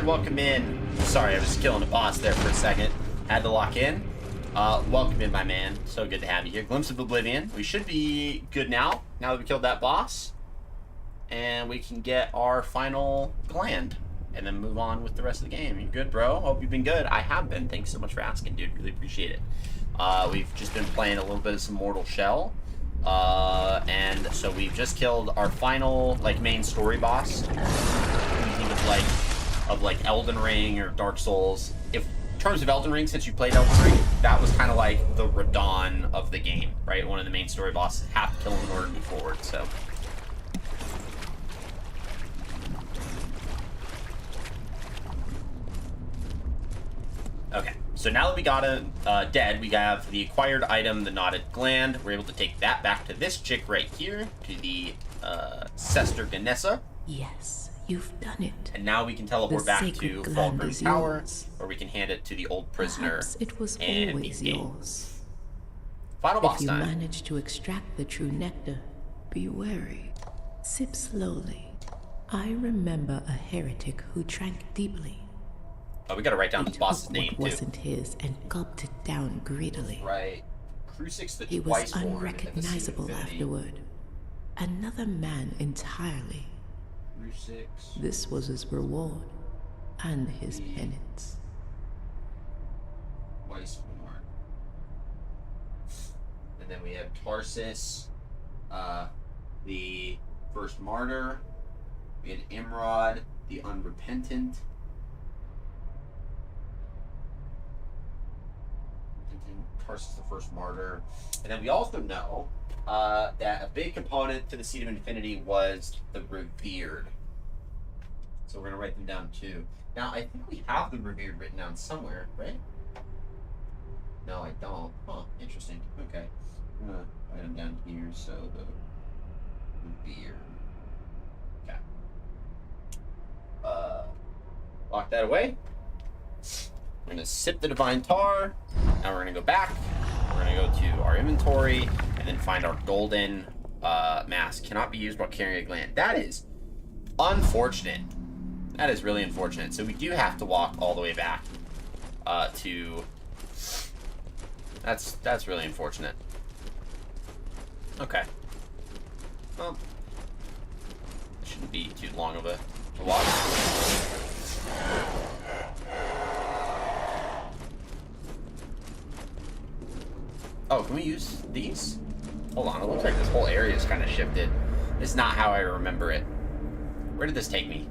Welcome in. Sorry, I was killing a boss there for a second. Had to lock in. Welcome in, my man. So good to have you here. Glimpse of Oblivion. We should be good now that we killed that boss. And we can get our final gland. And then move on with the rest of the game. You good, bro? Hope you've been good. I have been. Thanks so much for asking, dude. Really appreciate it. We've just been playing a little bit of some Mortal Shell. And so we've just killed our final, main story boss. You think of Elden Ring or Dark Souls. In terms of Elden Ring, since you played Elden Ring, that was kind of like the Radon of the game, right? One of the main story bosses. Have to kill him in order to move forward, so. Okay, so now that we got him dead, we have the acquired item, the Knotted Gland. We're able to take that back to this chick right here, to the Sester Ganessa. Yes. You've done it. And now we can teleport back to Falkirk Tower, or we can hand it to the old prisoner. Perhaps it was always yours. Final boss time. If you manage to extract the true nectar, be wary. Sip slowly. I remember a heretic who drank deeply. Oh, we gotta write down the boss's name, too. What wasn't his and gulped it down greedily. Right. Crucix the He was unrecognizable afterward. Another man entirely. Crucix. This was his reward and his penance. twice more. And then we have Tarsus, the first martyr. We had Imrod, the unrepentant. Tarsus, the first martyr. And then we also know that a big component to the Seed of Infinity was the revered. So we're going to write them down too. Now, I think we have the revered written down somewhere, right? No, I don't. Huh, interesting. Okay. I'm going to write them down here. So the revered. Okay. Lock that away. We're going to sip the Divine Tar. Now we're going to go back. We're going to go to our inventory and then find our golden mask. Cannot be used while carrying a gland. That is unfortunate. That is really unfortunate. So we do have to walk all the way back to... That's really unfortunate. Okay. Well, it shouldn't be too long of a walk. Oh, can we use these? Hold on, it looks like this whole area is kind of shifted. This is not how I remember it. Where did this take me?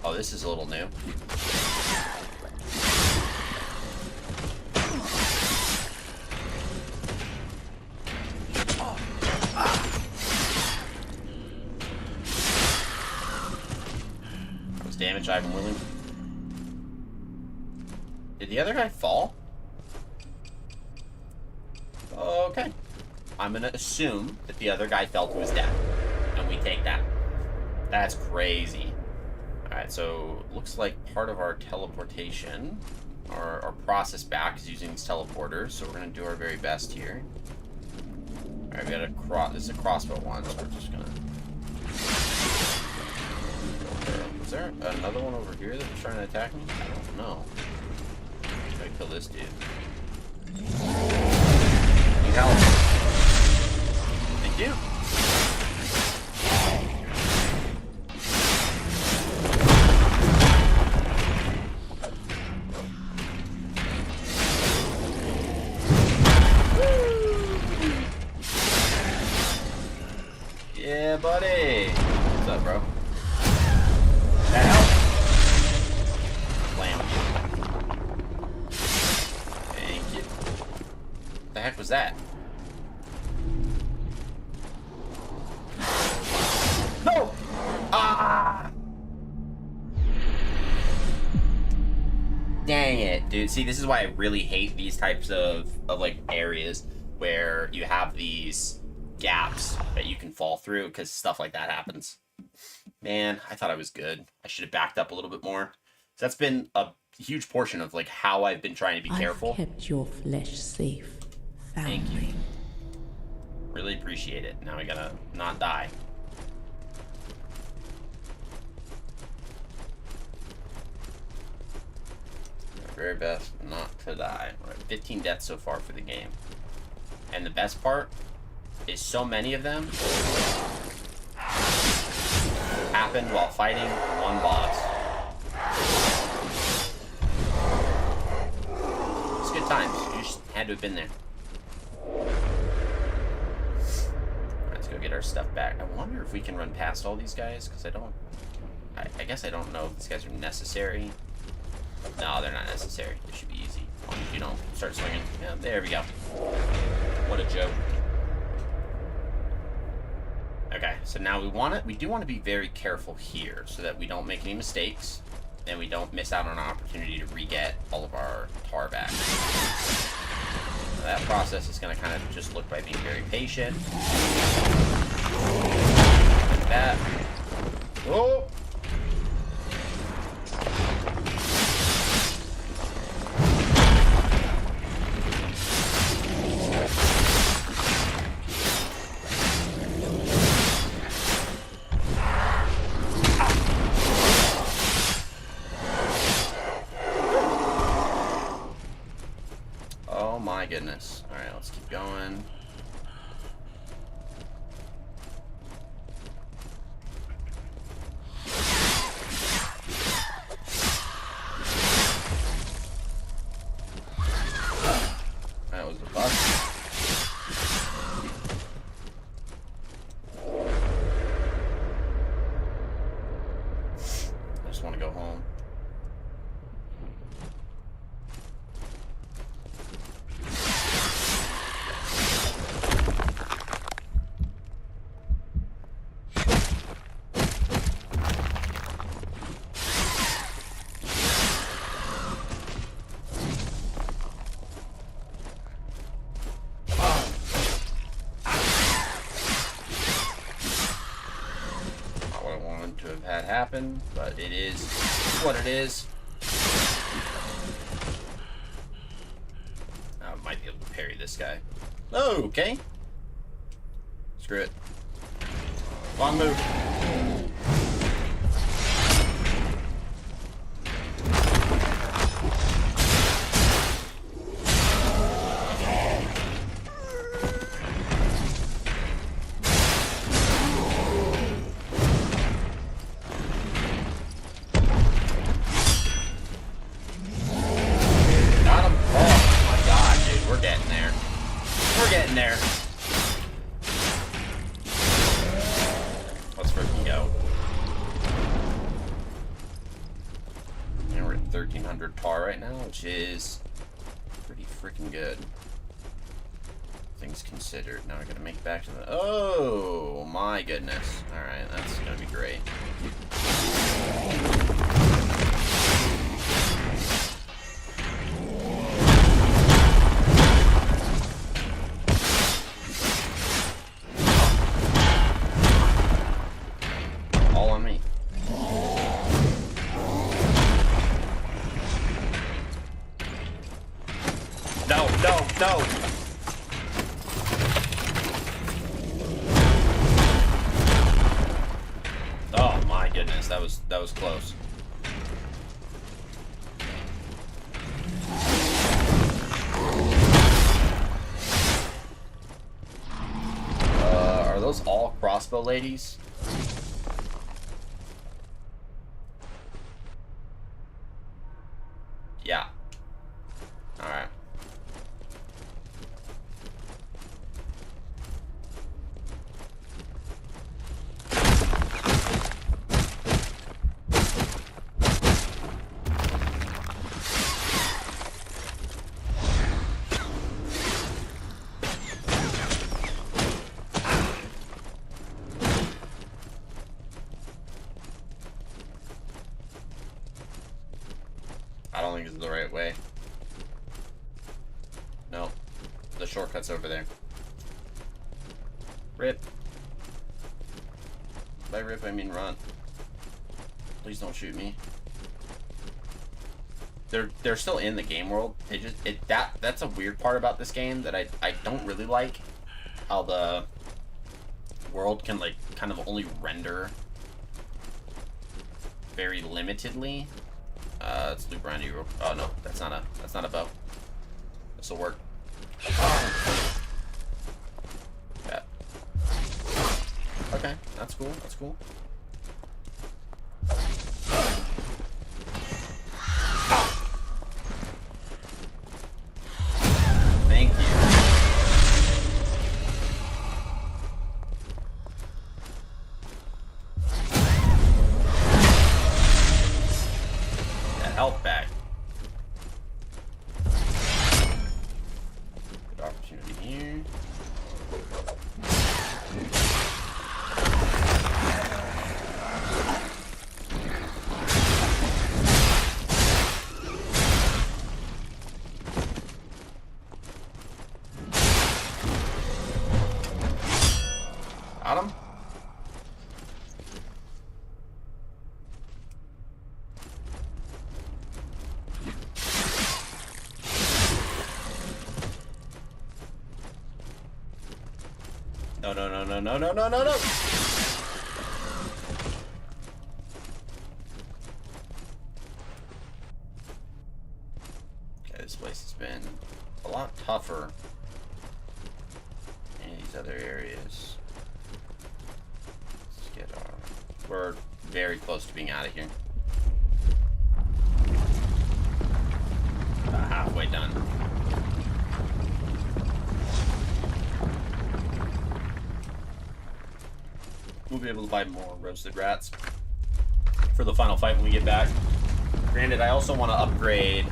Oh, this is a little new. That was damage I'm willing. Did the other guy fall? Okay. I'm gonna assume that the other guy fell to his death. And we take that. That's crazy. Alright, so looks like part of our teleportation, our process back is using these teleporters, so we're gonna do our very best here. Alright, we got a this is a crossbow one, so we're just gonna... Is there another one over here that's trying to attack me? I don't know. Gotta kill this dude. Need help. Thank you. Yeah, buddy. What's up, bro? That help? Blam. Thank you. What the heck was that? No! Ah! Dang it, dude. See, this is why I really hate these types of like areas where you have these gaps that you can fall through because stuff like that happens. Man, I thought I was good. I should have backed up a little bit more. So that's been a huge portion of like how I've been trying to be careful. I've kept your flesh safe, family. Thank you. Really appreciate it. Now we gotta not die. My very best not to die. We're at 15 deaths so far for the game. And the best part is so many of them happened while fighting one boss. It's good times. You just had to have been there. Let's go get our stuff back. I wonder if we can run past all these guys, because I guess I don't know if these guys are necessary. No, they're not necessary. They should be easy. As long as you don't start swinging. Yeah, there we go. What a joke. Okay, so now we do want to be very careful here so that we don't make any mistakes and we don't miss out on an opportunity to re-get all of our tar back. Now that process is going to kind of just look by being very patient. Like that. Oh! Goodness. All right, let's keep going. happen, but it is what it is. I might be able to parry this guy. Oh, okay. Screw it. Long move. Let's freaking go. And we're at 1300 par right now, which is pretty freaking good. Things considered. Now we're gonna make it back to the. Oh my goodness! All right, that's gonna be great. No. Oh my goodness, that was close. Are those all crossbow ladies? Yeah. All right. I don't think this is the right way. No. The shortcut's over there. Rip. By rip, I mean run. Please don't shoot me. They're still in the game world. They just that's a weird part about this game that I don't really like. How the world can like kind of only render very limitedly. Let's loop around you. Oh no, that's not a bow. This'll work. Yeah. Okay, that's cool. That's cool. Thank you. Health back. Good opportunity here. Got him. No. Okay, this place has been a lot tougher in these other areas. Let's get our... We're very close to being out of here. About halfway done. We'll be able to buy more roasted rats for the final fight when we get back. Granted, I also want to upgrade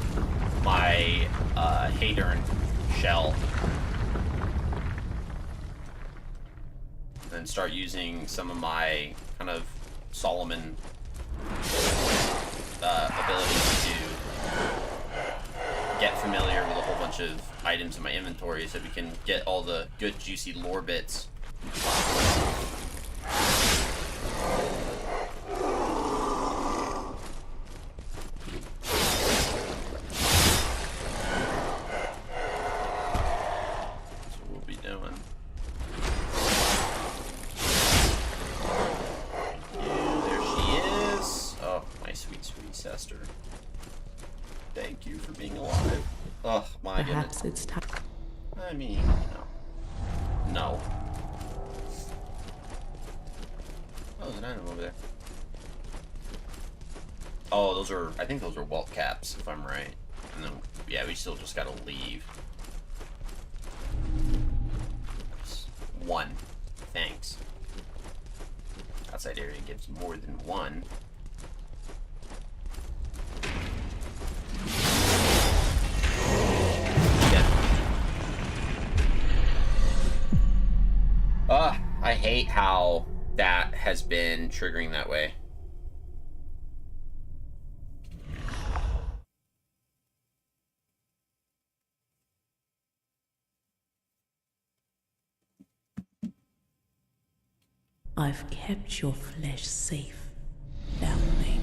my Hadern shell and start using some of my kind of Solomon abilities to get familiar with a whole bunch of items in my inventory so we can get all the good juicy lore bits. being alive. Oh my Perhaps goodness. it's time. I mean, no. Oh, there's an item over there. Oh, those are, I think those are welt caps, if I'm right. And then, yeah, we still just gotta leave. One. Thanks. Outside area gives more than one. I hate how that has been triggering that way. I've kept your flesh safe, foundling.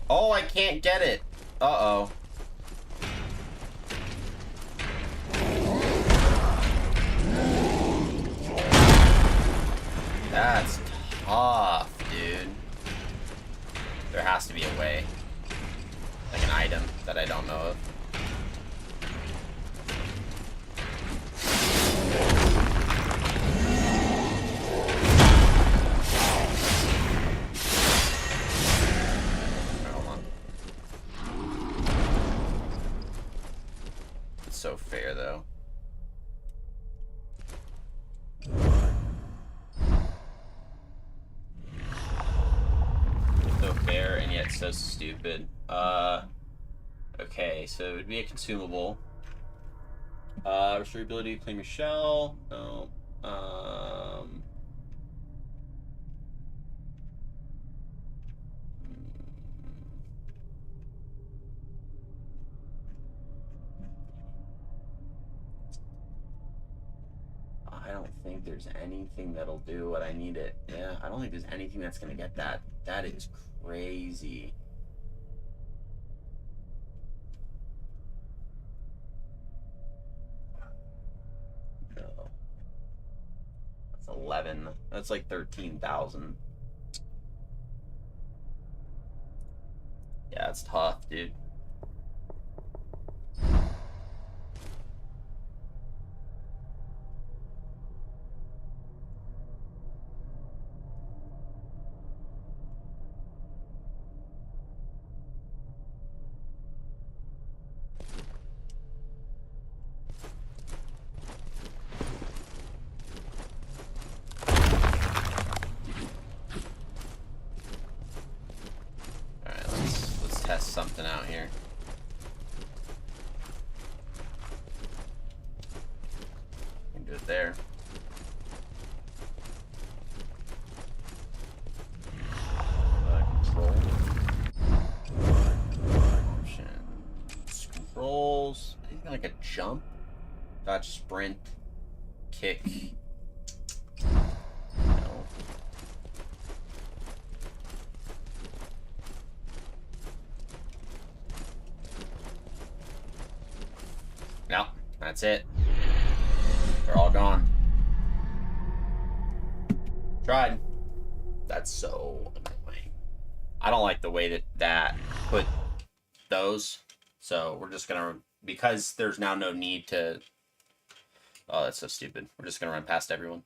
Oh, I can't get it. Uh-oh. That's tough, dude. There has to be a way. Like an item that I don't know of. So fair though. So fair and yet so stupid. Okay, so it would be a consumable. Restore ability to claim your shell. No. I don't think there's anything that'll do what I need it. Yeah, I don't think there's anything that's gonna get that. That is crazy. No. That's 11. That's like 13,000. Yeah, it's tough, dude. Test something out here. Can do it there. Control. Option. Controls. Anything like a jump? Dodge, sprint, kick. No. No, that's it. They're all gone. Tried. That's so annoying. I don't like the way that put those. So we're just gonna, because there's now no need to. Oh, that's so stupid. We're just gonna run past everyone.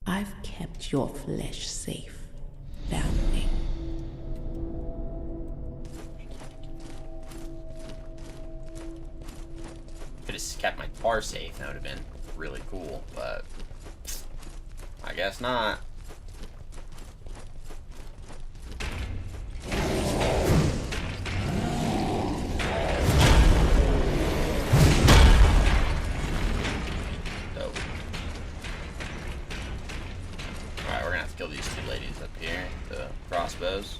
I've kept your flesh safe, foundling. Could have kept my car safe. That would have been really cool, but I guess not. Dope. Alright, we're gonna have to kill these two ladies up here, the crossbows.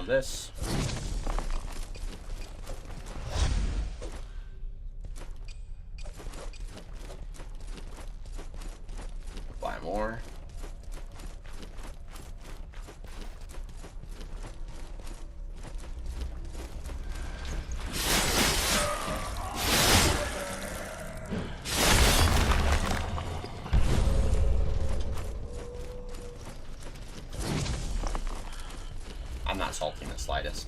of this. Buy more. I'm not salting the slightest.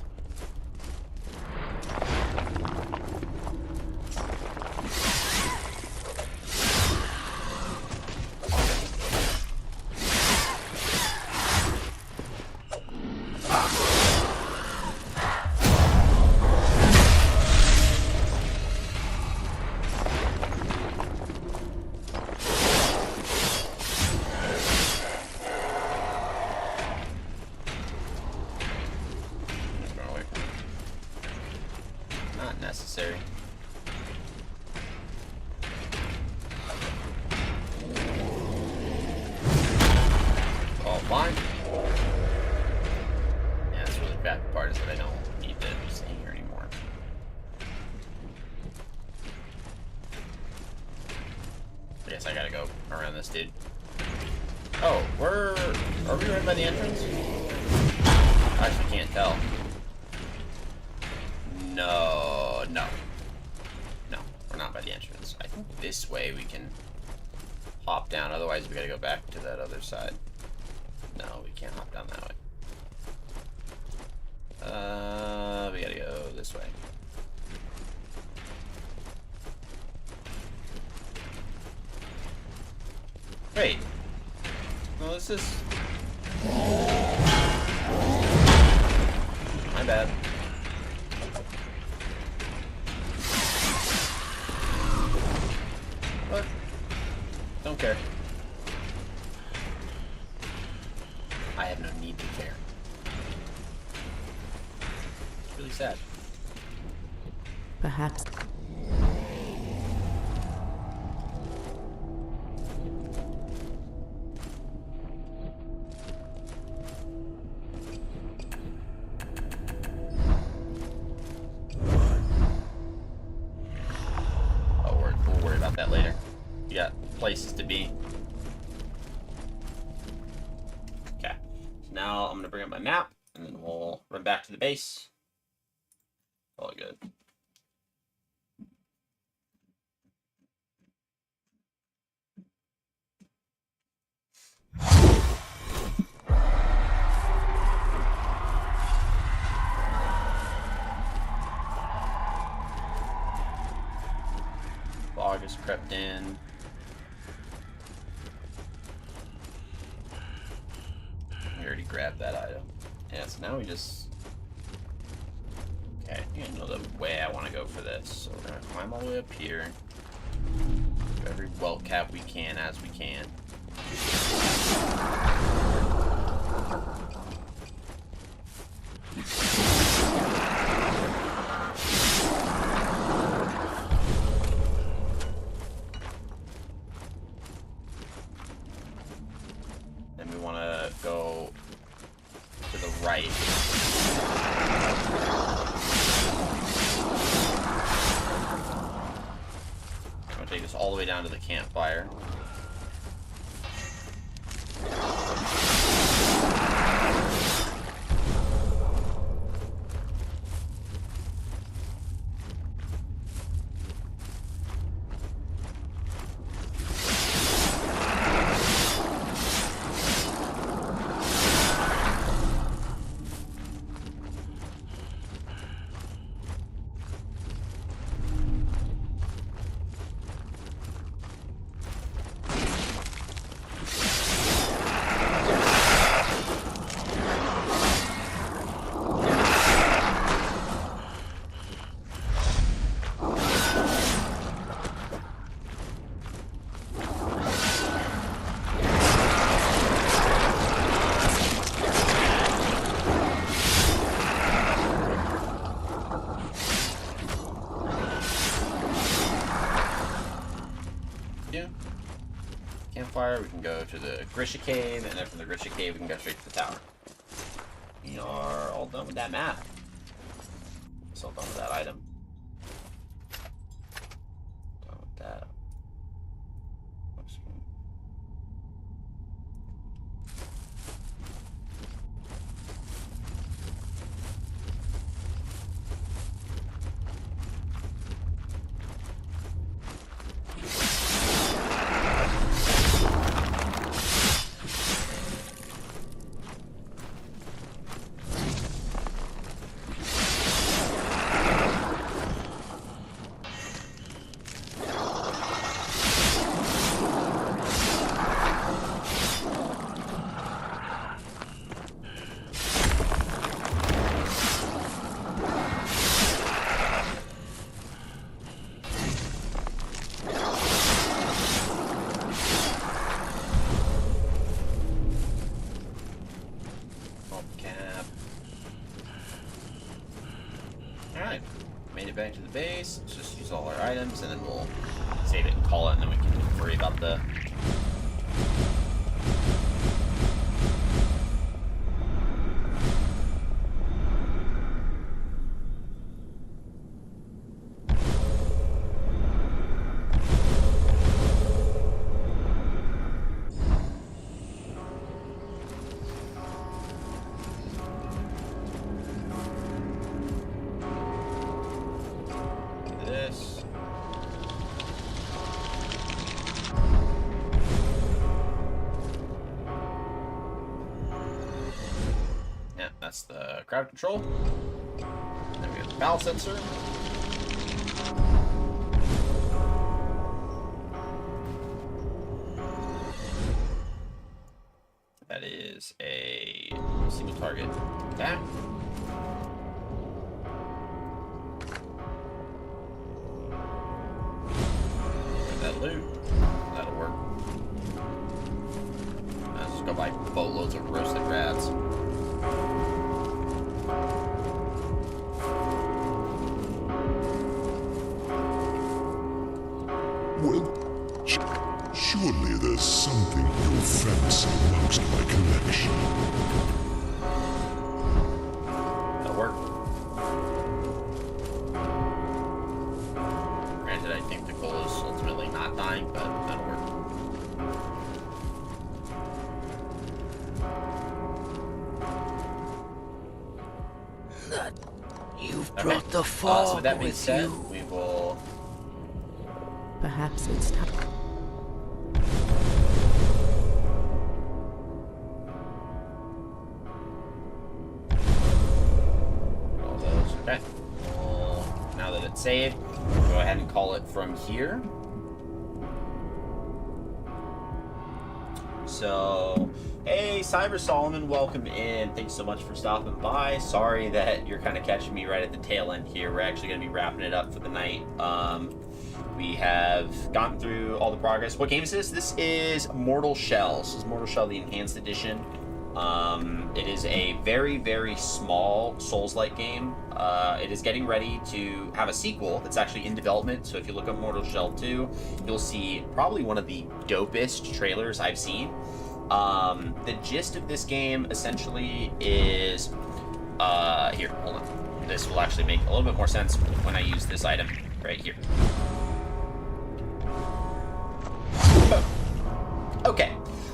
Not necessary. All fine. Yeah, that's really bad part is that I don't need to stay here anymore. I guess I gotta go around this dude. Oh, are we right by the entrance? I actually can't tell. No, we're not by the entrance. I think this way we can hop down, otherwise we gotta go back to that other side. No, we can't hop down that way. We gotta go this way. Wait. No, this is... My bad. What? Don't care. I have no need to care. It's really sad. Perhaps. We'll worry about that later. We got places to be. Okay. So now I'm gonna bring up my map, and then we'll run back to the base. All good. Fog has crept in. We already grabbed that item. Yeah, so now we just... Okay, I think I know the way I want to go for this. So we're going to climb all the way up here. Do every well cap we can as we can. Then we want to go to the right. I'm going to take us all the way down to the campfire. Campfire, we can go to the Grisha Cave, and then from the Grisha Cave we can go straight to the tower. we are all done with that map. So done with that item. Done with that. Alright, made it back to the base. Let's just use all our items and then we'll save it and call it, and then we can worry about the... this. Yeah, that's the crowd control. Then we have the battle sensor. That is a single target attack. That loot. That'll work. Let's just go buy boatloads of roasted rats. Well, surely there's something you'll fancy amongst my collection. That'll work. Granted, I think the goal is ultimately not dying, but that'll work. You've Okay. brought the So fog with that being with said, you. we will... Perhaps it's time. all those. Okay. Now that it's saved, we'll go ahead and call it from here. So, hey, Cyber Solomon, welcome in. Thanks so much for stopping by. Sorry that you're kind of catching me right at the tail end here. We're actually going to be wrapping it up for the night. We have gotten through all the progress. What game is this? This is Mortal Shell. This is Mortal Shell, the Enhanced Edition. It is a very, very small Souls-like game. It is getting ready to have a sequel that's actually in development. So if you look up Mortal Shell 2, you'll see probably one of the dopest trailers I've seen. The gist of this game essentially is... here, hold on. This will actually make a little bit more sense when I use this item right here. Okay,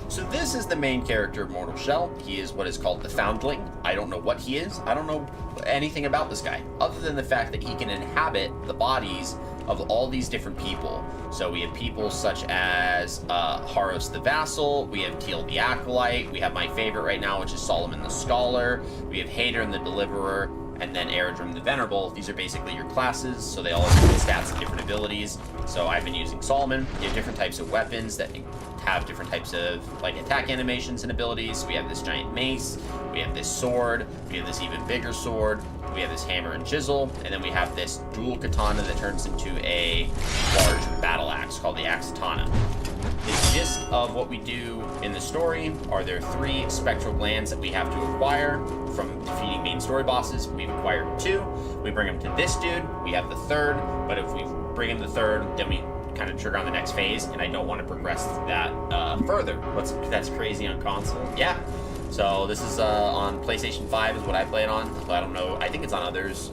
so this is the main character of Mortal Shell. He is what is called the Foundling. I don't know what he is. I don't know anything about this guy, other than the fact that he can inhabit the bodies of all these different people. So we have people such as Haros the Vassal, we have Teal the Acolyte, we have my favorite right now, which is Solomon the Scholar, we have Hadron the Deliverer, and then Eredrim the Venerable. These are basically your classes, so they all have different stats and different abilities. So I've been using Solomon. You have different types of weapons that have different types of like attack animations and abilities. We have this giant mace, we have this sword, we have this even bigger sword, we have this hammer and chisel, and then we have this dual katana that turns into a large battle axe called the Axatana. The gist of what we do in the story are there 3 spectral glands that we have to acquire from defeating main story bosses. We've acquired 2. We bring them to this dude. We have the 3rd, but if we bring him the 3rd, then we kind of trigger on the next phase, and I don't want to progress that further. That's crazy on console. Yeah. So this is on PlayStation 5 is what I play it on. I don't know. I think it's on others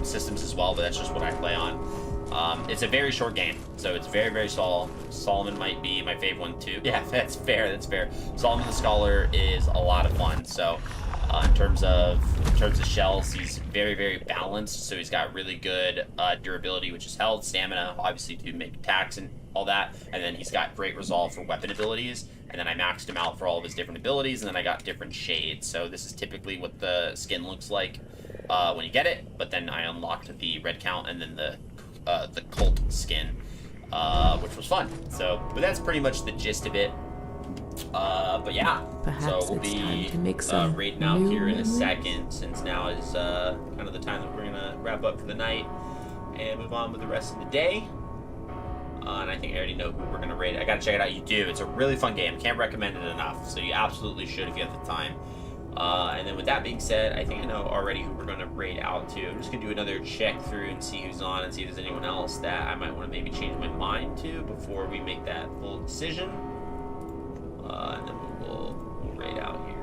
systems as well, but that's just what I play on. It's a very short game, so it's very, very small. Solomon might be my favorite one too. Yeah, that's fair. That's fair. Solomon the Scholar is a lot of fun. So in terms of shells, he's very, very balanced. So he's got really good durability, which is health, stamina, obviously to make attacks and all that. And then he's got great resolve for weapon abilities. And then I maxed him out for all of his different abilities, and then I got different shades. So this is typically what the skin looks like when you get it. But then I unlocked the red count and then the cult skin, which was fun. So, but that's pretty much the gist of it. But yeah, Perhaps so we'll it's be time to make some raiding out here in a memories. second, since now is kind of the time that we're gonna wrap up for the night and move on with the rest of the day. And I think I already know who we're gonna raid. I gotta check it out. You do. It's a really fun game. Can't recommend it enough. So you absolutely should if you have the time. And then with that being said, I think I know already who we're going to raid out to. I'm just going to do another check through and see who's on and see if there's anyone else that I might want to maybe change my mind to before we make that full decision. And then we'll raid out here.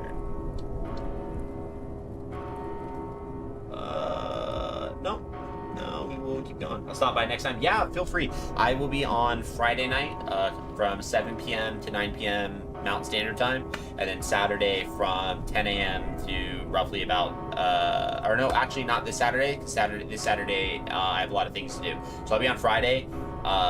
No, we will keep going. I'll stop by next time. Yeah, feel free. I will be on Friday night from 7 p.m. to 9 p.m. Mountain Standard Time, and then Saturday from 10 a.m. to roughly about, or no, actually not this Saturday. This Saturday, I have a lot of things to do. So I'll be on Friday.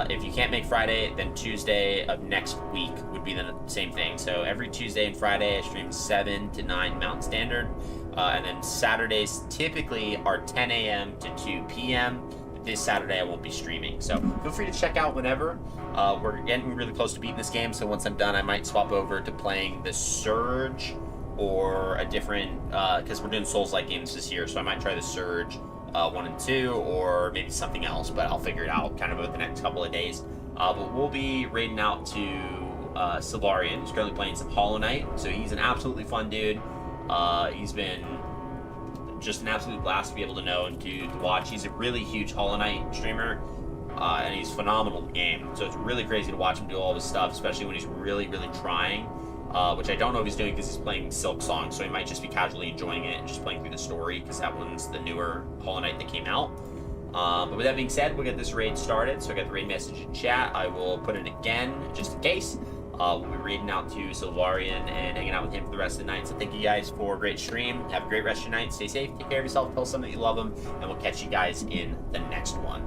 If you can't make Friday, then Tuesday of next week would be the same thing. So every Tuesday and Friday, I stream 7 to 9 Mountain Standard. And then Saturdays typically are 10 a.m. to 2 p.m. This Saturday I won't be streaming, so feel free to check out whenever. We're getting really close to beating this game, so once I'm done I might swap over to playing the Surge or a different, because we're doing Souls-like games this year, so I might try the Surge 1 and 2 or maybe something else, but I'll figure it out kind of over the next couple of days. But we'll be raiding out to Silvarian, who's currently playing some Hollow Knight, so he's an absolutely fun dude. He's been just an absolute blast to be able to know and to watch. He's a really huge Hollow Knight streamer, and he's phenomenal at the game. So it's really crazy to watch him do all this stuff, especially when he's really, really trying, which I don't know if he's doing because he's playing Silk Song, so he might just be casually enjoying it and just playing through the story, because that one's the newer Hollow Knight that came out. But with that being said, we'll get this raid started. So I got the raid message in chat. I will put it again, just in case. We'll be raiding out to Silvarian and hanging out with him for the rest of the night. So thank you guys for a great stream. Have a great rest of your night. Stay safe. Take care of yourself. Tell someone that you love them. And we'll catch you guys in the next one.